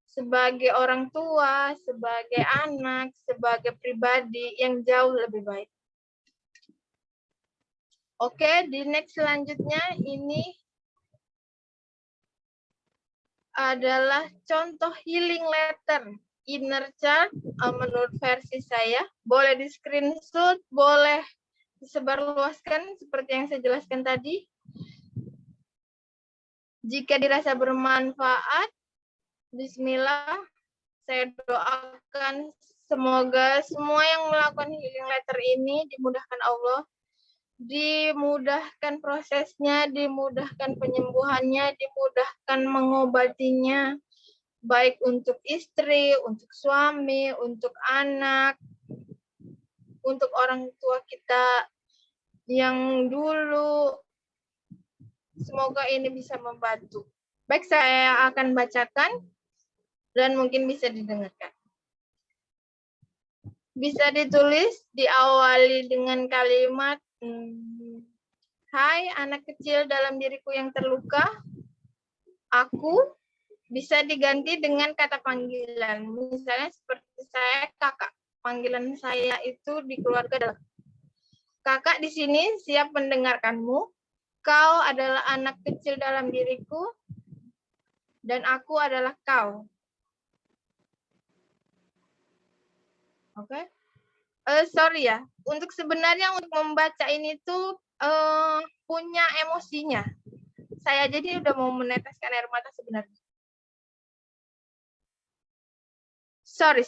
[SPEAKER 2] sebagai orang tua, sebagai anak, sebagai pribadi yang jauh lebih baik. Oke, di next selanjutnya ini adalah contoh healing letter inner child menurut versi saya. Boleh di screenshot, boleh disebarluaskan seperti yang saya jelaskan tadi. Jika dirasa bermanfaat, bismillah, saya doakan semoga semua yang melakukan healing letter ini dimudahkan Allah, dimudahkan prosesnya, dimudahkan penyembuhannya, dimudahkan mengobatinya, baik untuk istri, untuk suami, untuk anak, untuk orang tua kita yang dulu. Semoga ini bisa membantu. Baik, saya akan bacakan dan mungkin bisa didengarkan. Bisa ditulis, diawali dengan kalimat, hai anak kecil dalam diriku yang terluka, aku. Bisa diganti dengan kata panggilan. Misalnya seperti saya, kakak. Panggilan saya itu di keluarga adalah kakak. Di sini siap mendengarkanmu. Kau adalah anak kecil dalam diriku, dan aku adalah kau. Oke. Sorry ya, sebenarnya untuk membaca ini tuh punya emosinya. Saya jadi udah mau meneteskan air mata sebenarnya. Sorry.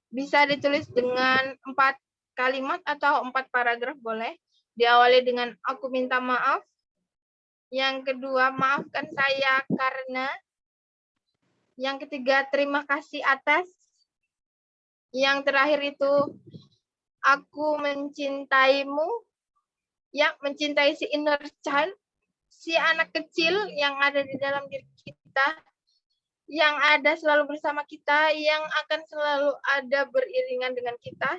[SPEAKER 2] Bisa ditulis dengan 4 kalimat atau 4 paragraf boleh. Diawali dengan aku minta maaf. Yang kedua, maafkan saya karena. Yang ketiga, terima kasih atas. Yang terakhir itu, aku mencintaimu. Yang mencintai si inner child, si anak kecil yang ada di dalam diri kita, yang ada selalu bersama kita, yang akan selalu ada beriringan dengan kita.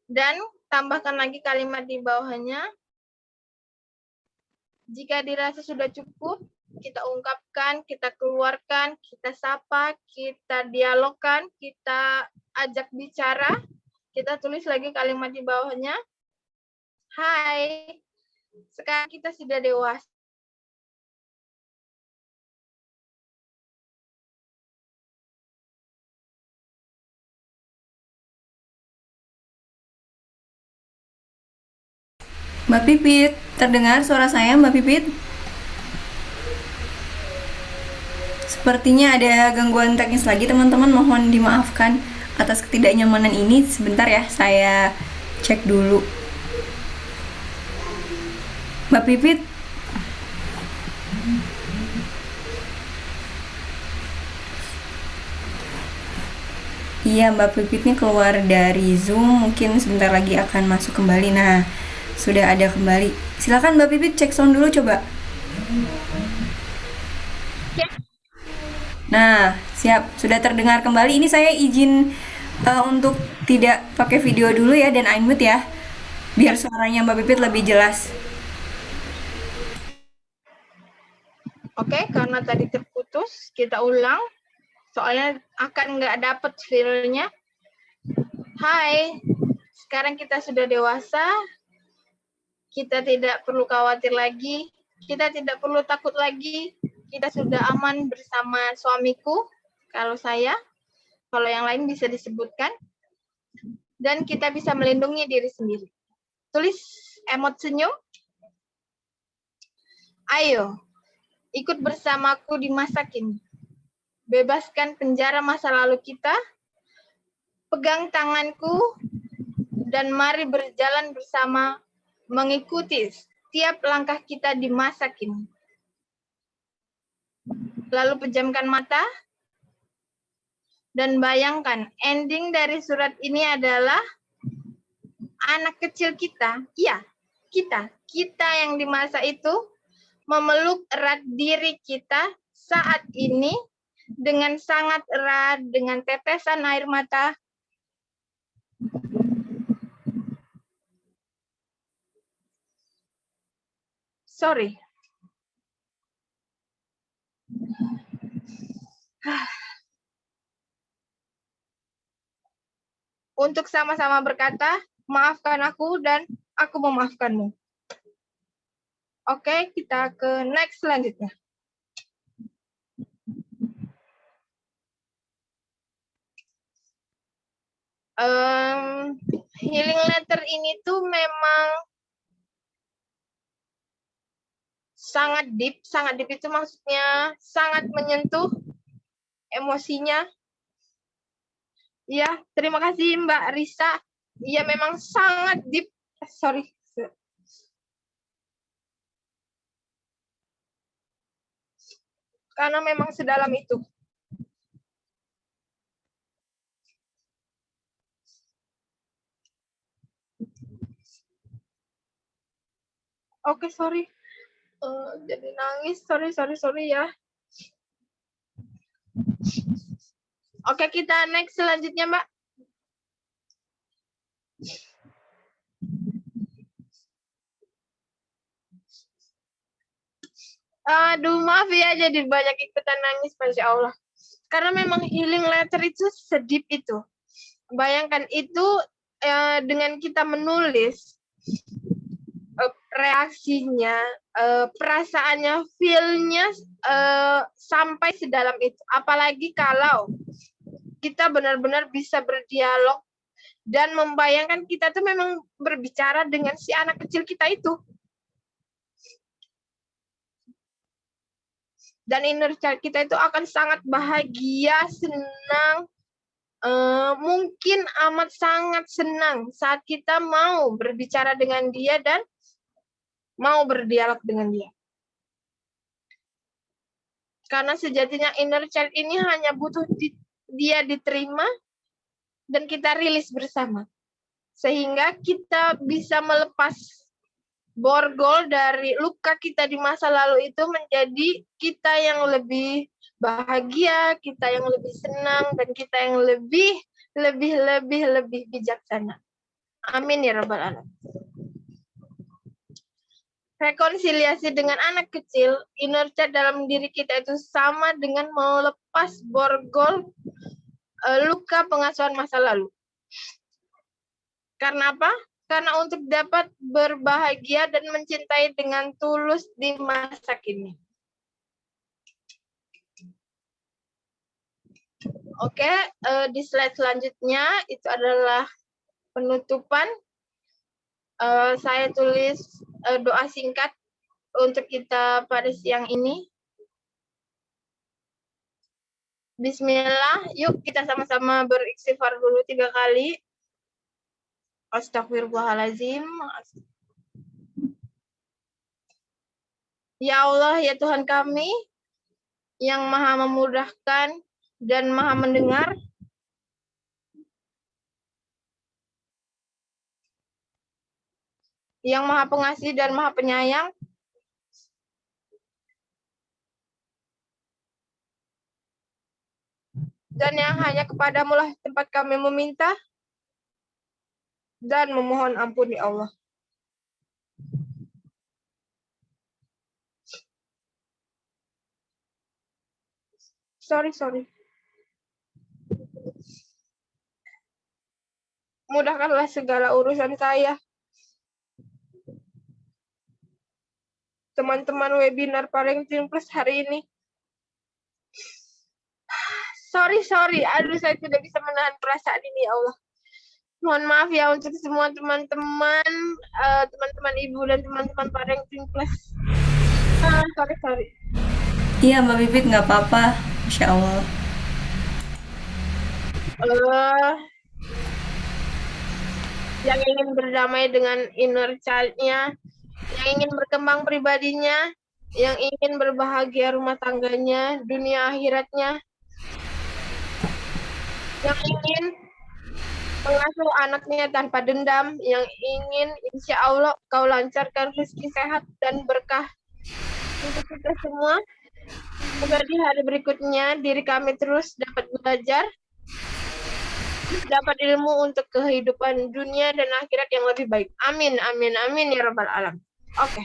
[SPEAKER 2] Dan tambahkan lagi kalimat di bawahnya. Jika dirasa sudah cukup, kita ungkapkan, kita keluarkan, kita sapa, kita dialogkan, kita ajak bicara. Kita tulis lagi kalimat di bawahnya. Hai, sekarang kita sudah dewasa.
[SPEAKER 1] Mbak Pipit, terdengar suara saya Mbak Pipit? Sepertinya ada gangguan teknis lagi teman-teman, mohon dimaafkan atas ketidaknyamanan ini. Sebentar ya, saya cek dulu. Mbak Pipit? Iya, Mbak Pipitnya keluar dari Zoom, mungkin sebentar lagi akan masuk kembali. Nah, sudah ada kembali. Silakan Mbak Pipit cek sound dulu coba. Nah, siap, sudah terdengar kembali. Ini saya izin untuk tidak pakai video dulu ya dan unmute ya, biar suaranya Mbak Pipit lebih jelas.
[SPEAKER 2] Oke, karena tadi terputus, kita ulang. Soalnya akan nggak dapet feel-nya. Hai, sekarang kita sudah dewasa. Kita tidak perlu khawatir lagi. Kita tidak perlu takut lagi. Kita sudah aman bersama suamiku. Kalau yang lain bisa disebutkan. Dan kita bisa melindungi diri sendiri. Tulis emot senyum. Ayo, ikut bersamaku di masa kini. Bebaskan penjara masa lalu kita, pegang tanganku, dan mari berjalan bersama mengikuti setiap langkah kita di masa kini. Lalu pejamkan mata, dan bayangkan ending dari surat ini adalah anak kecil kita, iya, kita yang di masa itu memeluk erat diri kita saat ini, dengan sangat erat, dengan tetesan air mata. Sorry. Untuk sama-sama berkata, maafkan aku dan aku memaafkanmu. Oke, kita ke next selanjutnya. Healing letter ini tuh memang sangat deep itu maksudnya sangat menyentuh emosinya. Ya, terima kasih Mbak Risa. Iya, memang sangat deep. Sorry. Karena memang sedalam itu. Oke, sorry. Jadi nangis. Sorry ya. Oke, kita next selanjutnya, Mbak. Aduh, maaf ya, jadi banyak ikutan nangis, Masya Allah. Karena memang healing letter itu sedip itu. Bayangkan itu dengan kita menulis, reaksinya, perasaannya, feel-nya sampai sedalam itu. Apalagi kalau kita benar-benar bisa berdialog dan membayangkan kita tuh memang berbicara dengan si anak kecil kita itu. Dan inner child kita itu akan sangat bahagia, senang, mungkin amat sangat senang saat kita mau berbicara dengan dia dan mau berdialog dengan dia. Karena sejatinya inner child ini hanya butuh dia diterima dan kita rilis bersama. Sehingga kita bisa melepas borgol dari luka kita di masa lalu itu menjadi kita yang lebih bahagia, kita yang lebih senang, dan kita yang lebih bijaksana. Amin ya Rabbal Alamin. Rekonsiliasi dengan anak kecil, inner child dalam diri kita itu sama dengan melepas borgol luka pengasuhan masa lalu. Karena apa? Karena untuk dapat berbahagia dan mencintai dengan tulus di masa kini. Oke, di slide selanjutnya itu adalah penutupan. saya tulis doa singkat untuk kita pada siang ini. Bismillah, yuk kita sama-sama beristighfar dulu 3 kali. Astagfirullahaladzim. Ya Allah, ya Tuhan kami, yang maha memudahkan dan maha mendengar. Yang maha pengasih dan maha penyayang. Dan yang hanya kepadamu lah tempat kami meminta dan memohon ampun ya Allah. Sorry. Mudahkanlah segala urusan saya. Teman-teman webinar Parenting Plus hari ini. Sorry. Aduh, saya tidak bisa menahan perasaan ini, ya Allah. Mohon maaf ya untuk semua teman-teman, teman-teman ibu dan teman-teman Parenting Plus. Sorry.
[SPEAKER 1] Iya Mbak Pipit, nggak apa-apa. Masya Allah.
[SPEAKER 2] Yang ingin berdamai dengan inner child-nya, yang ingin berkembang pribadinya, yang ingin berbahagia rumah tangganya, dunia akhiratnya, yang ingin mengasuh anaknya tanpa dendam, yang ingin insya Allah kau lancarkan rezeki sehat dan berkah untuk kita semua. Semoga di hari berikutnya diri kami terus dapat belajar, dapat ilmu untuk kehidupan dunia dan akhirat yang lebih baik. Amin ya rabbal alamin. Oke.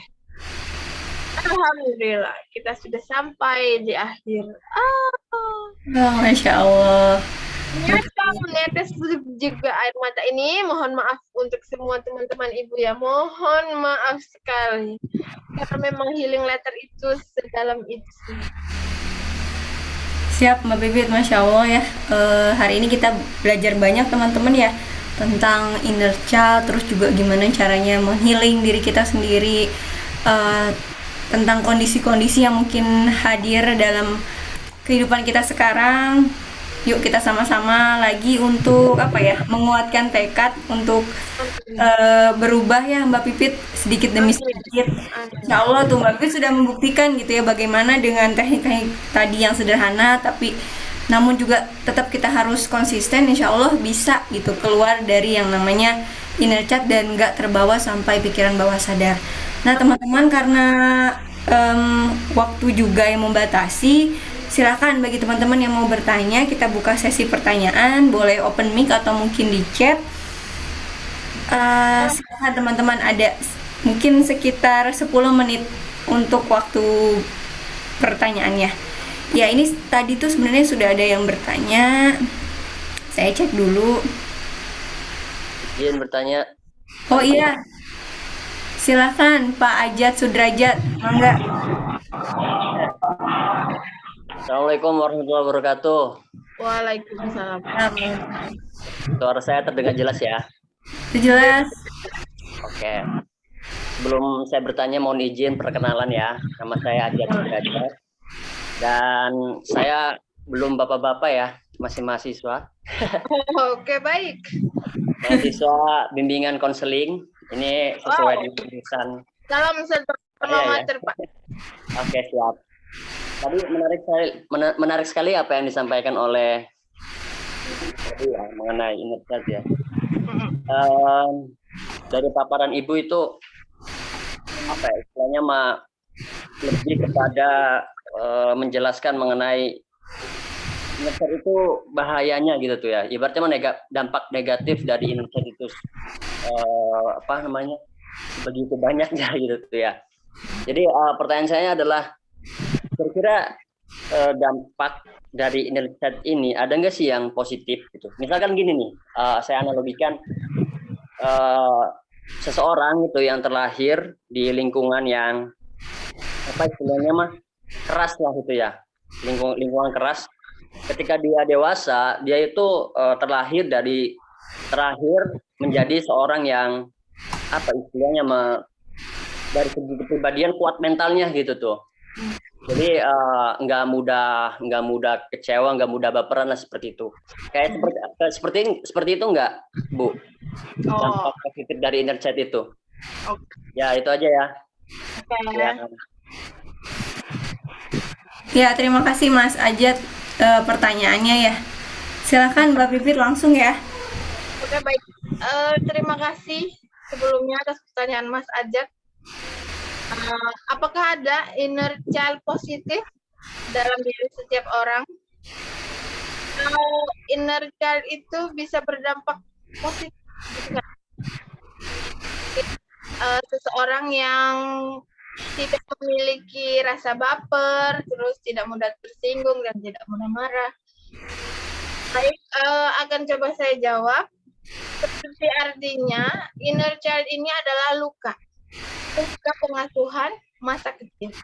[SPEAKER 2] Alhamdulillah, kita sudah sampai di akhir.
[SPEAKER 1] Masya Allah.
[SPEAKER 2] Ternyata menetes juga air mata ini. Mohon maaf untuk semua teman-teman ibu ya. Mohon maaf sekali. Karena memang healing letter itu sedalam itu.
[SPEAKER 1] Siap Mbak Bibit, Masya Allah ya. Hari ini kita belajar banyak teman-teman ya tentang inner child, terus juga gimana caranya menghealing diri kita sendiri, tentang kondisi-kondisi yang mungkin hadir dalam kehidupan kita sekarang. Yuk kita sama-sama lagi untuk menguatkan tekad untuk berubah ya Mbak Pipit, sedikit demi sedikit. Insya Allah tuh Mbak Pipit sudah membuktikan gitu ya bagaimana dengan teknik-teknik tadi yang sederhana, tapi namun juga tetap kita harus konsisten. Insya Allah bisa gitu keluar dari yang namanya inner child dan nggak terbawa sampai pikiran bawah sadar. Nah teman-teman, karena waktu juga yang membatasi, silakan bagi teman-teman yang mau bertanya, kita buka sesi pertanyaan, boleh open mic atau mungkin di chat. Silakan teman-teman, ada mungkin sekitar 10 menit untuk waktu pertanyaannya. Ya ini tadi tuh sebenarnya sudah ada yang bertanya. Saya cek dulu.
[SPEAKER 6] Izin bertanya.
[SPEAKER 1] Oh iya. Silakan Pak Ajat Sudrajat, mangga.
[SPEAKER 6] Assalamualaikum warahmatullahi wabarakatuh.
[SPEAKER 2] Waalaikumsalam.
[SPEAKER 6] Suara saya terdengar jelas ya?
[SPEAKER 1] Jelas.
[SPEAKER 6] Oke. Sebelum saya bertanya, mohon izin perkenalan ya. Nama saya Ajat Sudrajat. Dan saya belum bapak-bapak ya, masih mahasiswa.
[SPEAKER 2] Oke, baik.
[SPEAKER 6] Mahasiswa bimbingan konseling. Ini sesuai dengan jurusan.
[SPEAKER 2] Salam mater, Pak.
[SPEAKER 6] Oke, siap. Tadi menarik sekali apa yang disampaikan oleh mengenai inner child ya. Dari paparan ibu itu istilahnya lebih kepada menjelaskan mengenai inner child itu bahayanya gitu tuh ya. Ibaratnya dampak negatif dari inner child itu begitu banyaknya gitu tuh ya. Jadi pertanyaan saya adalah, kira-kira dampak dari inner child ini ada nggak sih yang positif gitu? Misalkan gini nih, saya analogikan seseorang gitu yang terlahir di lingkungan yang istilahnya keras lah gitu ya, lingkungan keras. Ketika dia dewasa, dia itu terlahir menjadi seorang yang apa istilahnya dari segi kepribadian kuat mentalnya gitu tuh. Jadi nggak mudah kecewa, nggak mudah baperan lah seperti itu. Kayak seperti itu nggak, Bu? Dampak positif dari inner child itu. Ya itu aja ya. Ya.
[SPEAKER 1] Ya, terima kasih Mas Ajat pertanyaannya ya. Silakan Mbak Pipit langsung ya.
[SPEAKER 2] Oke, baik. Terima kasih sebelumnya atas pertanyaan Mas Ajat. Apakah ada inner child positif dalam diri setiap orang? Kalau inner child itu bisa berdampak positif, gitu kan? Seseorang yang tidak memiliki rasa baper, terus tidak mudah tersinggung dan tidak mudah marah. Baik, akan coba saya jawab. Seperti artinya, inner child ini adalah luka pengasuhan masa kecil.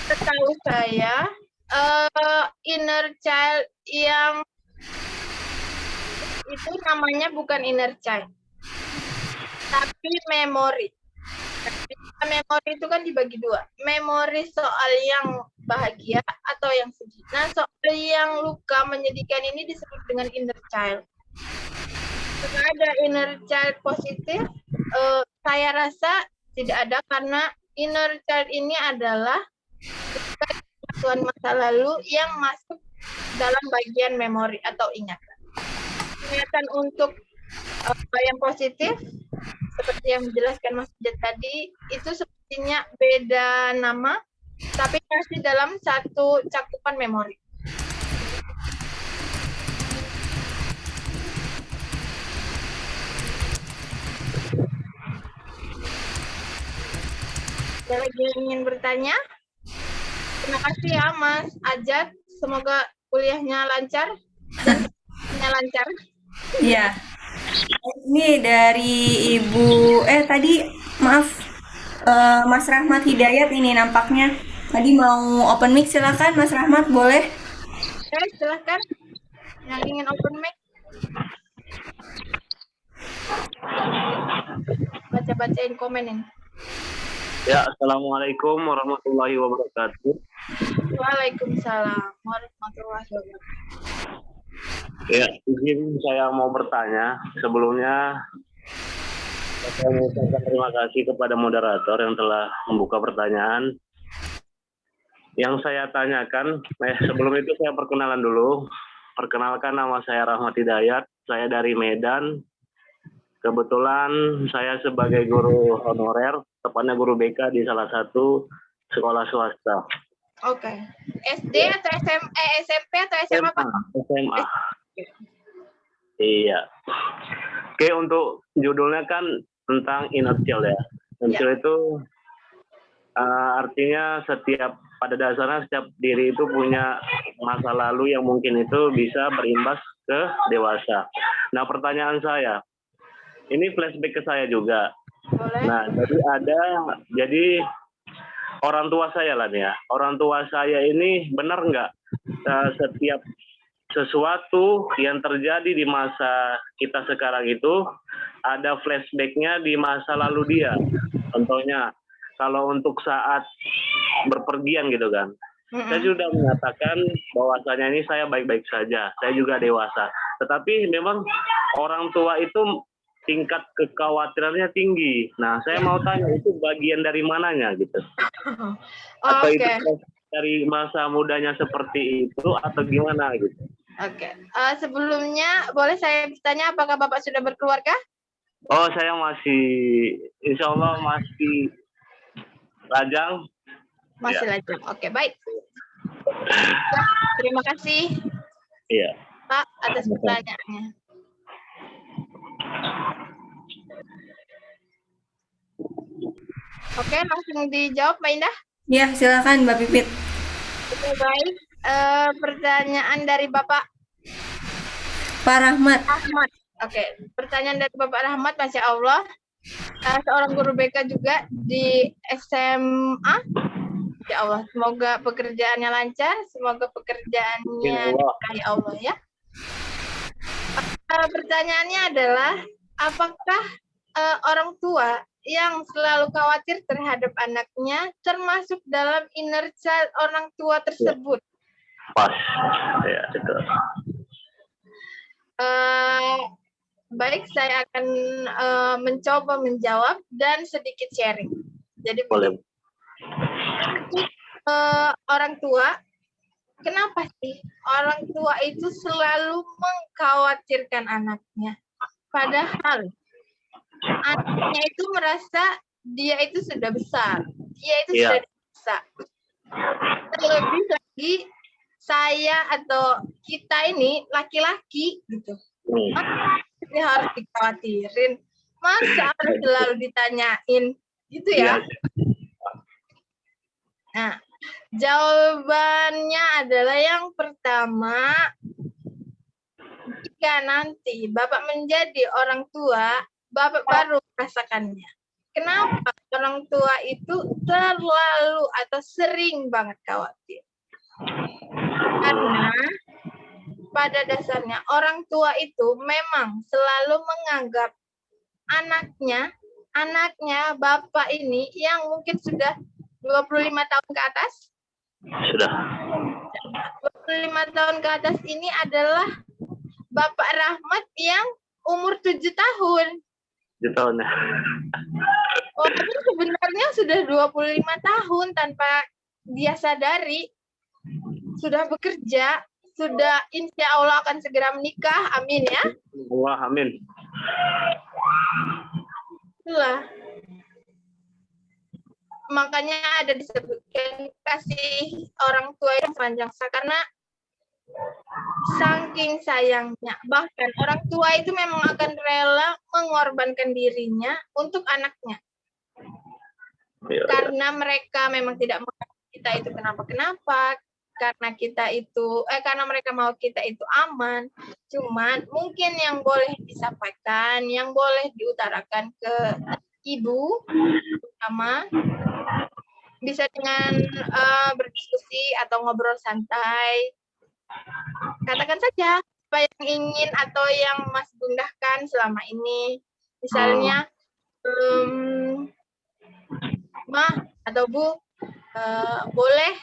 [SPEAKER 2] Setahu saya, inner child yang itu namanya bukan inner child, tapi memori. Memori itu kan dibagi dua, memori soal yang bahagia atau yang sedih. Nah, soal yang luka menyedihkan ini disebut dengan inner child. Jika ada inner child positif, saya rasa tidak ada, karena inner child ini adalah pengasuhan masa lalu yang masuk dalam bagian memori atau ingatan. Ingatan untuk yang positif, seperti yang dijelaskan Mas Jat tadi, itu sepertinya beda nama, tapi masih dalam satu cakupan memori. Ada lagi yang ingin bertanya? Terima kasih ya Mas Ajat. Semoga kuliahnya lancar dan lancar.
[SPEAKER 1] Iya. Ini dari Ibu tadi maaf Mas Rahmat Hidayat ini nampaknya tadi mau open mic, silakan Mas Rahmat, boleh?
[SPEAKER 2] Oke, silakan. Yang ingin open mic. Baca-bacain komen ini.
[SPEAKER 7] Ya, Assalamualaikum warahmatullahi wabarakatuh.
[SPEAKER 2] Waalaikumsalam warahmatullahi wabarakatuh.
[SPEAKER 7] Ya, izin saya mau bertanya. Sebelumnya, saya mengucapkan terima kasih kepada moderator yang telah membuka pertanyaan. Yang saya tanyakan, sebelum itu saya perkenalan dulu. Perkenalkan, nama saya Rahmat Hidayat, saya dari Medan. Kebetulan saya sebagai guru honorer, tepatnya guru BK di salah satu sekolah swasta.
[SPEAKER 2] Oke. SD atau SMP atau SMA, Pak?
[SPEAKER 7] SMA. Iya. Oke, untuk judulnya kan tentang inner child ya. Inner child itu artinya pada dasarnya setiap diri itu punya masa lalu yang mungkin itu bisa berimbas ke dewasa. Nah, pertanyaan saya, ini flashback ke saya juga.
[SPEAKER 2] Boleh.
[SPEAKER 7] Nah, jadi orang tua saya lah nih ya. Orang tua saya ini benar nggak setiap sesuatu yang terjadi di masa kita sekarang itu ada flashbacknya di masa lalu dia. Contohnya, kalau untuk saat berpergian gitu kan. Saya sudah menyatakan bahwasanya ini saya baik-baik saja. Saya juga dewasa. Tetapi memang orang tua itu tingkat kekhawatirannya tinggi. Nah, saya mau tanya, itu bagian dari mananya gitu? Atau itu dari masa mudanya seperti itu atau gimana gitu?
[SPEAKER 2] Oke. Sebelumnya boleh saya bertanya, apakah Bapak sudah berkeluarga?
[SPEAKER 7] Oh, saya masih, insya Allah masih lajang.
[SPEAKER 2] Masih lajang. Oke, baik. Terima kasih,
[SPEAKER 7] Iya.
[SPEAKER 2] Pak, atas pertanyaannya. Oke, langsung dijawab Mbak Indah.
[SPEAKER 1] Ya, silakan Mbak Pipit.
[SPEAKER 2] Oke, baik. Pertanyaan dari Bapak
[SPEAKER 1] Rahmat.
[SPEAKER 2] Oke, pertanyaan dari Bapak Rahmat, Masya Allah. Seorang guru BK juga di SMA. Ya Allah, semoga pekerjaannya lancar, semoga pekerjaannya disukai Allah ya. Pertanyaannya adalah, apakah orang tua yang selalu khawatir terhadap anaknya, termasuk dalam inner child orang tua tersebut.
[SPEAKER 7] Pas. Ya, itu.
[SPEAKER 2] Baik, saya akan mencoba menjawab dan sedikit sharing. Jadi
[SPEAKER 7] Boleh.
[SPEAKER 2] orang tua, kenapa sih orang tua itu selalu mengkhawatirkan anaknya? Padahal anaknya itu merasa dia itu sudah besar, dia itu
[SPEAKER 7] Iya.
[SPEAKER 2] sudah dewasa. Terlebih lagi saya atau kita ini laki-laki gitu. Masa harus dikhawatirin, masa harus selalu ditanyain gitu ya.
[SPEAKER 7] Iya.
[SPEAKER 2] Nah, jawabannya adalah yang pertama, jika nanti Bapak menjadi orang tua, Bapak baru merasakannya. Kenapa orang tua itu terlalu atau sering banget khawatir? Karena pada dasarnya orang tua itu memang selalu menganggap anaknya Bapak ini yang mungkin sudah 25 tahun ke atas.
[SPEAKER 7] Sudah.
[SPEAKER 2] 25 tahun ke atas ini adalah Bapak Rahmat yang umur 7 tahun.
[SPEAKER 7] 7 tahun ya.
[SPEAKER 2] Walaupun sebenarnya sudah 25 tahun tanpa dia sadari, sudah bekerja, sudah insya Allah akan segera menikah, amin ya.
[SPEAKER 7] Allah, amin.
[SPEAKER 2] Itulah. Makanya ada disebutkan kasih orang tua yang panjang, karena saking sayangnya, bahkan orang tua itu memang akan rela mengorbankan dirinya untuk anaknya.
[SPEAKER 7] Ya,
[SPEAKER 2] Karena mereka memang tidak mau kita itu kenapa-kenapa, karena mereka mau kita itu aman. Cuman mungkin yang boleh disampaikan, yang boleh diutarakan ke ibu pertama, bisa dengan berdiskusi atau ngobrol santai. Katakan saja apa yang ingin atau yang Mas gundahkan selama ini. Misalnya, Ma atau Bu, boleh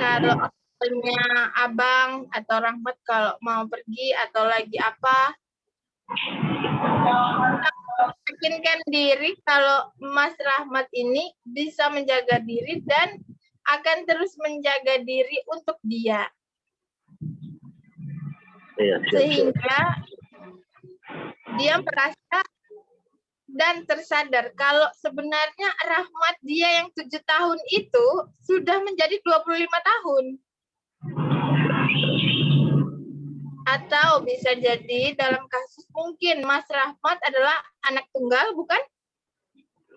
[SPEAKER 2] kalau misalnya Abang atau Rahmat kalau mau pergi atau lagi apa, yakinkan diri kalau Mas Rahmat ini bisa menjaga diri dan akan terus menjaga diri untuk dia.
[SPEAKER 7] iya, siap.
[SPEAKER 2] Sehingga dia merasa dan tersadar kalau sebenarnya Rahmat dia yang 7 tahun itu sudah menjadi 25 tahun. Atau bisa jadi dalam kasus mungkin Mas Rahmat adalah anak tunggal, bukan?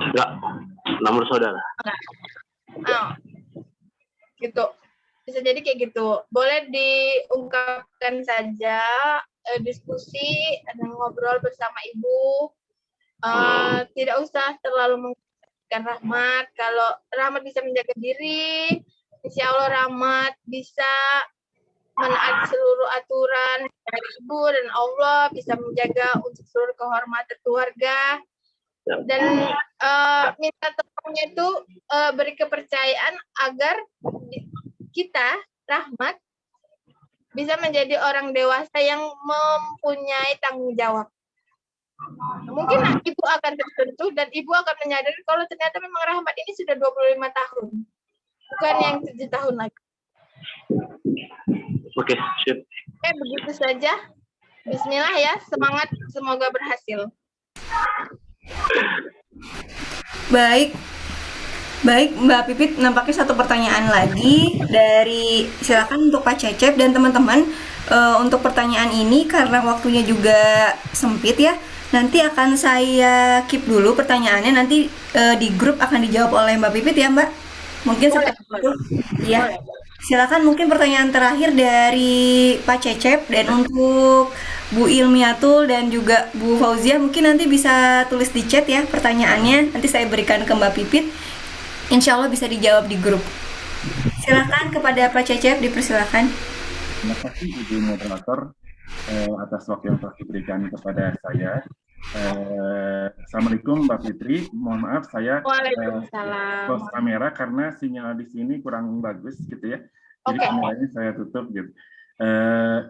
[SPEAKER 7] Enggak. Nomor saudara.
[SPEAKER 2] Oh, gitu. Bisa jadi kayak gitu. Boleh diungkapkan saja, diskusi dan ngobrol bersama ibu. Tidak usah terlalu mengkhawatirkan Rahmat. Kalau Rahmat bisa menjaga diri, insya Allah Rahmat bisa menaati seluruh aturan dari ibu dan Allah, bisa menjaga untuk seluruh kehormatan keluarga. Dan minta tolongnya itu beri kepercayaan agar kita, Rahmat, bisa menjadi orang dewasa yang mempunyai tanggung jawab. Mungkin ibu akan tersentuh dan ibu akan menyadari kalau ternyata memang Rahmat ini sudah 25 tahun. Bukan yang 7 tahun lagi.
[SPEAKER 7] Oke, sip.
[SPEAKER 2] Oke, begitu saja. Bismillah ya, semangat, semoga berhasil.
[SPEAKER 1] Baik, Mbak Pipit, nampaknya satu pertanyaan lagi dari silakan untuk Pak Cecep dan teman-teman. Untuk pertanyaan ini karena waktunya juga sempit ya, nanti akan saya keep dulu pertanyaannya, nanti di grup akan dijawab oleh Mbak Pipit ya Mbak. Mungkin seperti itu. Ya. Silakan mungkin pertanyaan terakhir dari Pak Cecep, dan untuk Bu Ilmiatul dan juga Bu Fauzia mungkin nanti bisa tulis di chat ya pertanyaannya, nanti saya berikan ke Mbak Pipit, insya Allah bisa dijawab di grup. Silakan kepada Pak Cecep, dipersilakan.
[SPEAKER 8] Terima kasih Ibu Moderator atas waktu yang telah diberikan kepada saya. Assalamualaikum Mbak Fitri, mohon maaf saya
[SPEAKER 2] Waalaikumsalam.
[SPEAKER 8] close kamera karena sinyal di sini kurang bagus gitu ya. Jadi
[SPEAKER 2] Oke.
[SPEAKER 8] kameranya saya tutup gitu.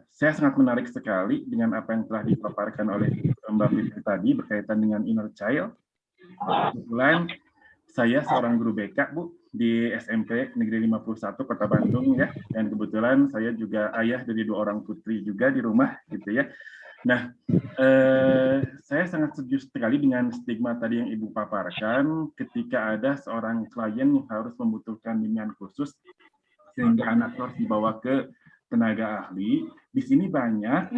[SPEAKER 8] Saya sangat menarik sekali dengan apa yang telah dipaparkan oleh Mbak Fitri tadi berkaitan dengan inner child. Kebetulan saya seorang guru BK, Bu, di SMP Negeri 51 Kota Bandung ya. Dan kebetulan saya juga ayah dari 2 orang putri juga di rumah gitu ya. Nah, saya sangat setuju sekali dengan stigma tadi yang Ibu paparkan ketika ada seorang klien yang harus membutuhkan bimbingan khusus sehingga anak harus dibawa ke tenaga ahli. Di sini banyak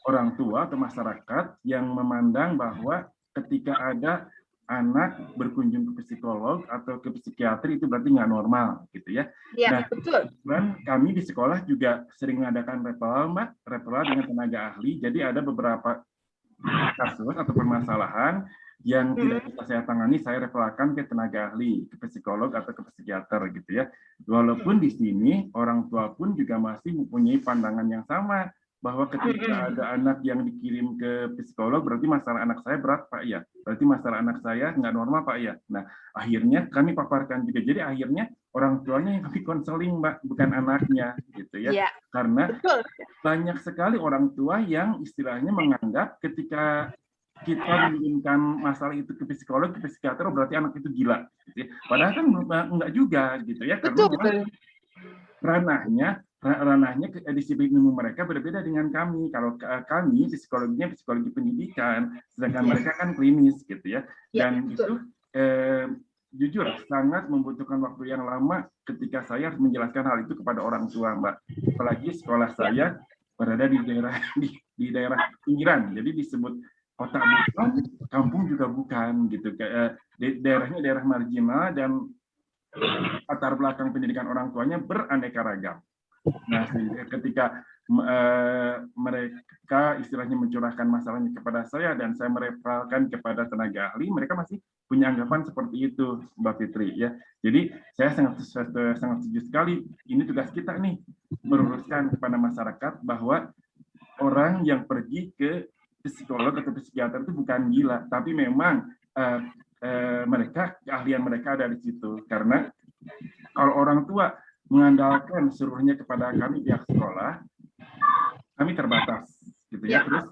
[SPEAKER 8] orang tua atau masyarakat yang memandang bahwa ketika ada anak berkunjung ke psikolog atau ke psikiatri itu berarti nggak normal gitu ya.
[SPEAKER 2] Iya,
[SPEAKER 8] Nah,
[SPEAKER 2] betul.
[SPEAKER 8] dan kami di sekolah juga sering mengadakan referral, Mbak, referral dengan tenaga ahli. Jadi ada beberapa kasus atau permasalahan yang tidak bisa saya tangani, saya referalkan ke tenaga ahli, ke psikolog atau ke psikiater gitu ya. Walaupun di sini orang tua pun juga masih mempunyai pandangan yang sama bahwa ketika ada anak yang dikirim ke psikolog berarti masalah anak saya berat Pak ya, berarti masalah anak saya nggak normal Pak ya. Nah akhirnya kami paparkan juga, jadi akhirnya orang tuanya yang kami konseling Mbak, bukan anaknya gitu ya.
[SPEAKER 2] Iya.
[SPEAKER 8] Karena
[SPEAKER 2] Betul.
[SPEAKER 8] banyak sekali orang tua yang istilahnya menganggap ketika kita mengirimkan masalah itu ke psikolog, ke psikiater berarti anak itu gila. Gitu ya. Padahal kan enggak juga gitu ya, karena
[SPEAKER 2] Betul.
[SPEAKER 8] ranahnya disiplin ilmu mereka berbeda dengan kami. Kalau kami psikologinya psikologi pendidikan, sedangkan mereka kan klinis gitu ya. Dan itu jujur sangat membutuhkan waktu yang lama ketika saya harus menjelaskan hal itu kepada orang tua, Mbak. Apalagi sekolah saya berada di daerah pinggiran, jadi disebut kota bukan, kampung juga bukan gitu. Daerahnya daerah marginal dan latar belakang pendidikan orang tuanya beraneka ragam. Nah, ketika mereka istilahnya mencurahkan masalahnya kepada saya dan saya mereferalkan kepada tenaga ahli, mereka masih punya anggapan seperti itu, Mbak Fitri ya. Jadi saya sangat setuju sekali. Ini tugas kita nih, meluruskan kepada masyarakat bahwa orang yang pergi ke psikolog atau psikiater itu bukan gila, tapi memang mereka keahlian mereka ada di situ. Karena kalau orang tua mengandalkan seluruhnya kepada kami pihak sekolah, kami terbatas, gitu ya. Terus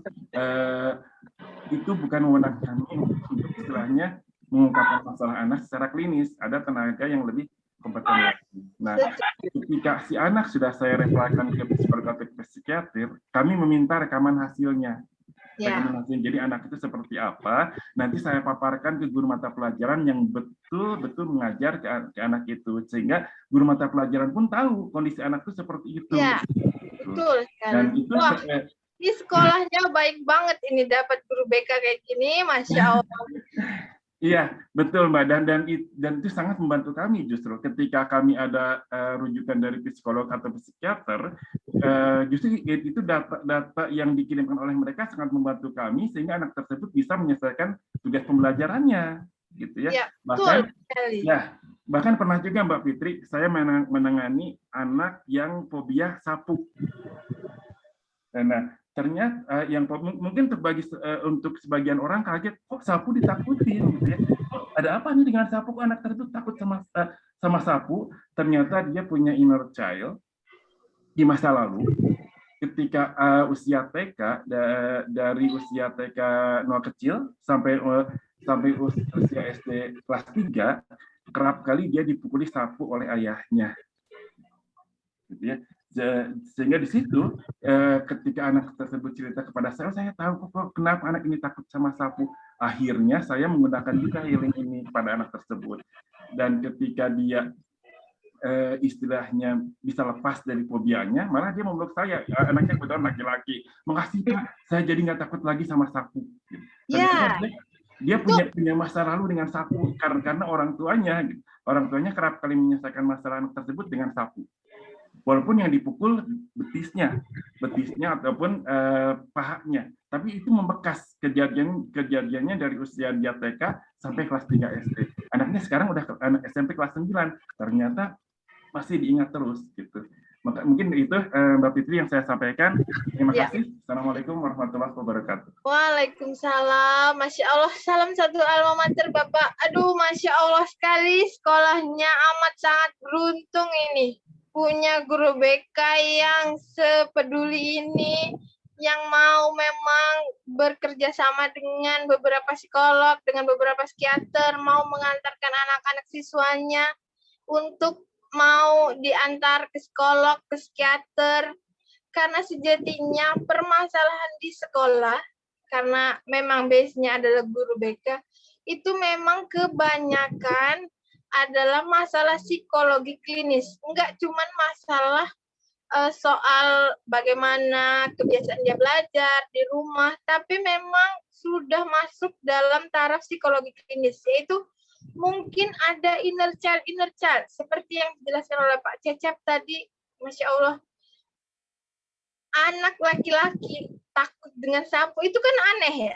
[SPEAKER 8] itu bukan wewenang kami untuk istilahnya mengungkapkan masalah anak secara klinis. Ada tenaga yang lebih kompeten lagi. Nah, ketika si anak sudah saya referalkan ke psikolog atau ke psikiater, kami meminta rekaman hasilnya. Jadi anak itu seperti apa, nanti saya paparkan ke guru mata pelajaran yang betul-betul mengajar ke anak itu, sehingga guru mata pelajaran pun tahu kondisi anak itu seperti itu.
[SPEAKER 2] Ya, betul.
[SPEAKER 8] Dan itu
[SPEAKER 2] di sekolahnya baik banget ini dapat guru BK kayak gini, Masya Allah.
[SPEAKER 8] Iya, betul Mbak, dan itu sangat membantu kami justru ketika kami ada rujukan dari psikolog atau psikiater, justru itu data yang dikirimkan oleh mereka sangat membantu kami sehingga anak tersebut bisa menyelesaikan tugas pembelajarannya, gitu ya. Bahkan pernah juga Mbak Fitri, saya menangani anak yang fobia sapu. Nah, ternyata yang mungkin untuk sebagian orang kaget, kok sapu ditakutin gitu ya. Ada apa nih dengan sapu, kok anak tersebut takut sama sapu? Ternyata dia punya inner child di masa lalu ketika usia TK, dari usia TK nol kecil sampai usia SD kelas 3, kerap kali dia dipukuli sapu oleh ayahnya. Gitu ya. Sehingga di situ ketika anak tersebut cerita kepada saya tahu kok kenapa anak ini takut sama sapu. Akhirnya saya menggunakan juga healing ini kepada anak tersebut. Dan ketika dia istilahnya bisa lepas dari fobianya, malah dia memeluk saya. Anaknya kebetulan laki-laki. Makasih Pak, saya jadi nggak takut lagi sama sapu. Dia punya masa lalu dengan sapu karena orang tuanya kerap kali menyelesaikan masalah anak tersebut dengan sapu. Walaupun yang dipukul betisnya ataupun pahanya, tapi itu membekas kejadiannya dari usia dia TK sampai kelas 3 SD. Anaknya sekarang udah anak SMP kelas 9, ternyata masih diingat terus gitu. Mungkin itu Mbak Fitri yang saya sampaikan. Terima
[SPEAKER 2] Ya.
[SPEAKER 8] kasih. Assalamualaikum warahmatullahi wabarakatuh.
[SPEAKER 2] Waalaikumsalam. Masya Allah, salam satu alma mater Bapak. Aduh, Masya Allah sekali, sekolahnya amat sangat beruntung ini. Punya guru BK yang sepeduli ini, yang mau memang bekerja sama dengan beberapa psikolog, dengan beberapa psikiater, mau mengantarkan anak-anak siswanya untuk mau diantar ke psikolog, ke psikiater, karena sejatinya permasalahan di sekolah, karena memang base-nya adalah guru BK, itu memang kebanyakan adalah masalah psikologi klinis. Enggak cuman masalah soal bagaimana kebiasaan dia belajar di rumah, tapi memang sudah masuk dalam taraf psikologi klinis, yaitu mungkin ada inner child, seperti yang dijelaskan oleh Pak Cecep tadi. Masya Allah, anak laki-laki takut dengan sapu, itu kan aneh ya?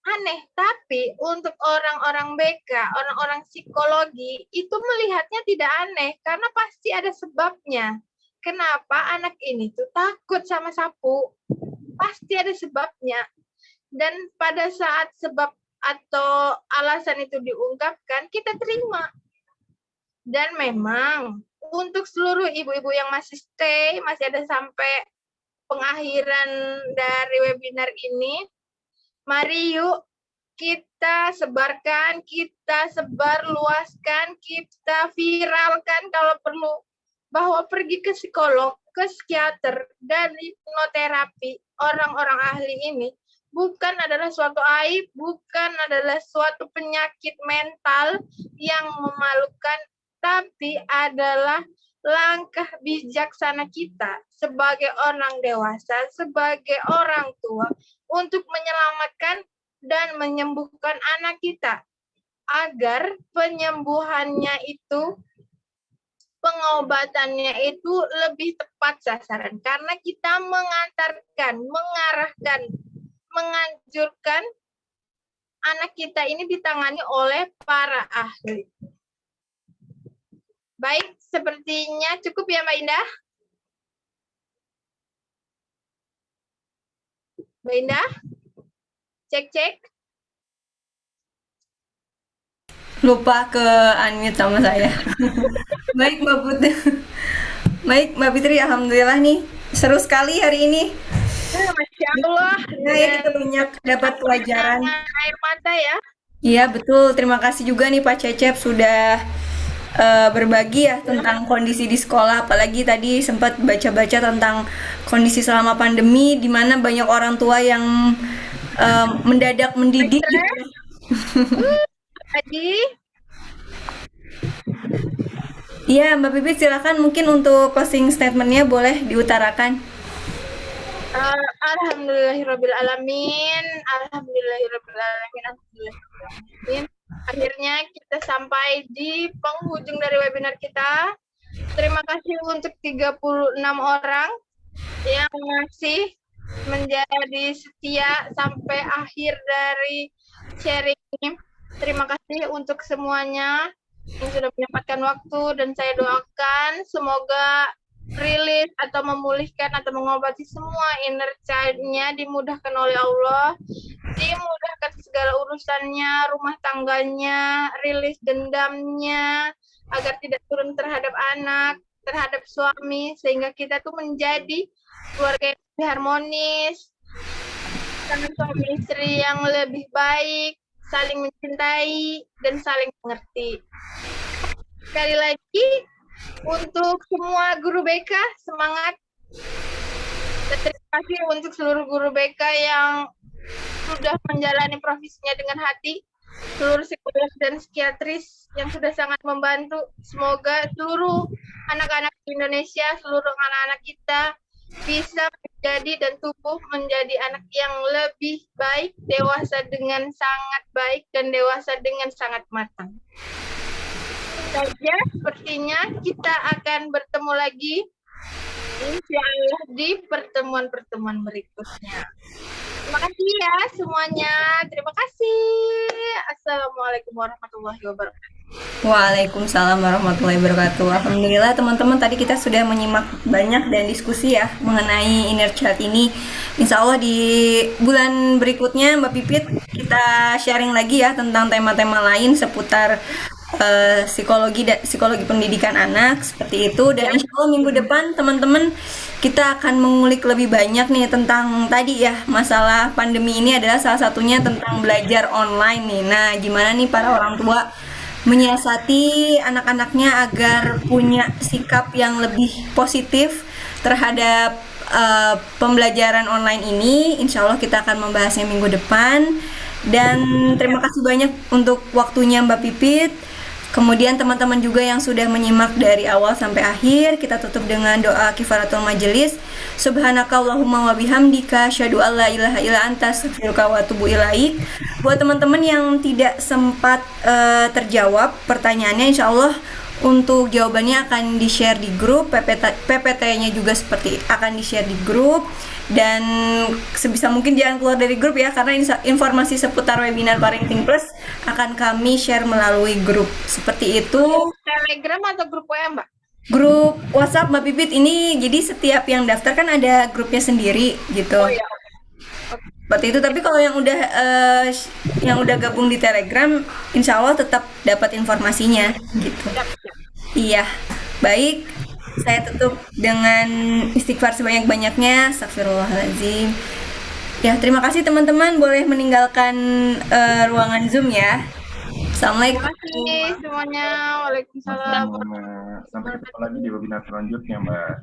[SPEAKER 2] Aneh, tapi untuk orang-orang BK, orang-orang psikologi, itu melihatnya tidak aneh, karena pasti ada sebabnya. Kenapa anak ini tuh takut sama sapu? Pasti ada sebabnya. Dan pada saat sebab atau alasan itu diungkapkan, kita terima. Dan memang untuk seluruh ibu-ibu yang masih stay, masih ada sampai pengakhiran dari webinar ini, mari yuk kita sebarkan, kita sebarluaskan, kita viralkan kalau perlu, bahwa pergi ke psikolog, ke psikiater, dan hipnoterapi, orang-orang ahli ini bukan adalah suatu aib, bukan adalah suatu penyakit mental yang memalukan, tapi adalah langkah bijaksana kita sebagai orang dewasa, sebagai orang tua, untuk menyelamatkan dan menyembuhkan anak kita, agar penyembuhannya itu, pengobatannya itu lebih tepat sasaran, karena kita mengantarkan, mengarahkan, menganjurkan anak kita ini ditangani oleh para ahli. Baik, sepertinya cukup ya Mbak Indah. Mbak Indah, cek.
[SPEAKER 1] Lupa ke unmute sama saya. Baik Mbak Putri. Baik Mbak Fitri, alhamdulillah nih seru sekali hari ini.
[SPEAKER 2] Masya Allah.
[SPEAKER 1] Nah, ya, kita banyak dapat pelajaran.
[SPEAKER 2] Air mata ya.
[SPEAKER 1] Iya betul. Terima kasih juga nih Pak Cecep sudah berbagi ya tentang kondisi di sekolah. Apalagi tadi sempat baca-baca tentang kondisi selama pandemi, di mana banyak orang tua yang mendadak mendidik.
[SPEAKER 2] Tadi.
[SPEAKER 1] Iya Mbak Pipit, silakan mungkin untuk closing statement-nya boleh diutarakan.
[SPEAKER 2] Alhamdulillahirrabbilalamin. Alhamdulillahirrabbilalamin. Akhirnya kita sampai di penghujung dari webinar kita. Terima kasih untuk 36 orang yang masih menjadi setia sampai akhir dari sharing ini. Terima kasih untuk semuanya yang sudah menyempatkan waktu, dan saya doakan semoga rilis atau memulihkan atau mengobati semua inner child-nya dimudahkan oleh Allah, dimudahkan segala urusannya, rumah tangganya, rilis dendamnya, agar tidak turun terhadap anak, terhadap suami, sehingga kita tuh menjadi keluarga yang lebih harmonis, karena suami istri yang lebih baik, saling mencintai, dan saling mengerti. Sekali lagi, untuk semua guru BK, semangat. Dan terima kasih untuk seluruh guru BK yang sudah menjalani profesinya dengan hati, seluruh psikolog dan psikiatris yang sudah sangat membantu. Semoga seluruh anak-anak di Indonesia, seluruh anak-anak kita bisa menjadi dan tumbuh menjadi anak yang lebih baik, dewasa dengan sangat baik, dan dewasa dengan sangat matang. Saja sepertinya kita akan bertemu lagi insya Allah di pertemuan-pertemuan berikutnya. Terima kasih ya semuanya. Terima kasih. Assalamualaikum warahmatullahi wabarakatuh.
[SPEAKER 1] Waalaikumsalam warahmatullahi wabarakatuh. Alhamdulillah teman-teman, tadi kita sudah menyimak banyak dan diskusi ya mengenai inner child ini. Insya Allah di bulan berikutnya Mbak Pipit kita sharing lagi ya tentang tema-tema lain seputar psikologi pendidikan anak seperti itu. Dan insya Allah minggu depan teman-teman kita akan mengulik lebih banyak nih tentang tadi ya, masalah pandemi ini adalah salah satunya tentang belajar online nih. Nah, gimana nih para orang tua menyiasati anak-anaknya agar punya sikap yang lebih positif terhadap pembelajaran online ini. Insya Allah kita akan membahasnya minggu depan. Dan terima kasih banyak untuk waktunya Mbak Pipit. Kemudian teman-teman juga yang sudah menyimak dari awal sampai akhir, kita tutup dengan doa kifaratul majelis. Subhanakallahumma wa bihamdika asyhadu an la ilaha illa anta astaghfiruka wa atubu ilaik. Buat teman-teman yang tidak sempat terjawab pertanyaannya, insya Allah untuk jawabannya akan di-share di grup, PPT-nya juga seperti akan di-share di grup. Dan sebisa mungkin jangan keluar dari grup ya, karena informasi seputar webinar Parenting Plus akan kami share melalui grup. Seperti itu.
[SPEAKER 2] Telegram atau grup WA, Mbak?
[SPEAKER 1] Grup WhatsApp Mbak Pipit ini, jadi setiap yang daftar kan ada grupnya sendiri gitu.
[SPEAKER 2] Oh iya.
[SPEAKER 1] Seperti itu. Tapi kalau yang udah gabung di Telegram, insya Allah tetap dapat informasinya gitu. Iya, baik. Saya tutup dengan istighfar sebanyak-banyaknya. Astagfirullahaladzim. Ya, terima kasih teman-teman. Boleh meninggalkan ruangan Zoom ya. Assalamualaikum.
[SPEAKER 2] Terima kasih semuanya. Waalaikumsalam.
[SPEAKER 8] Sampai ketemu lagi di webinar selanjutnya, Mbak.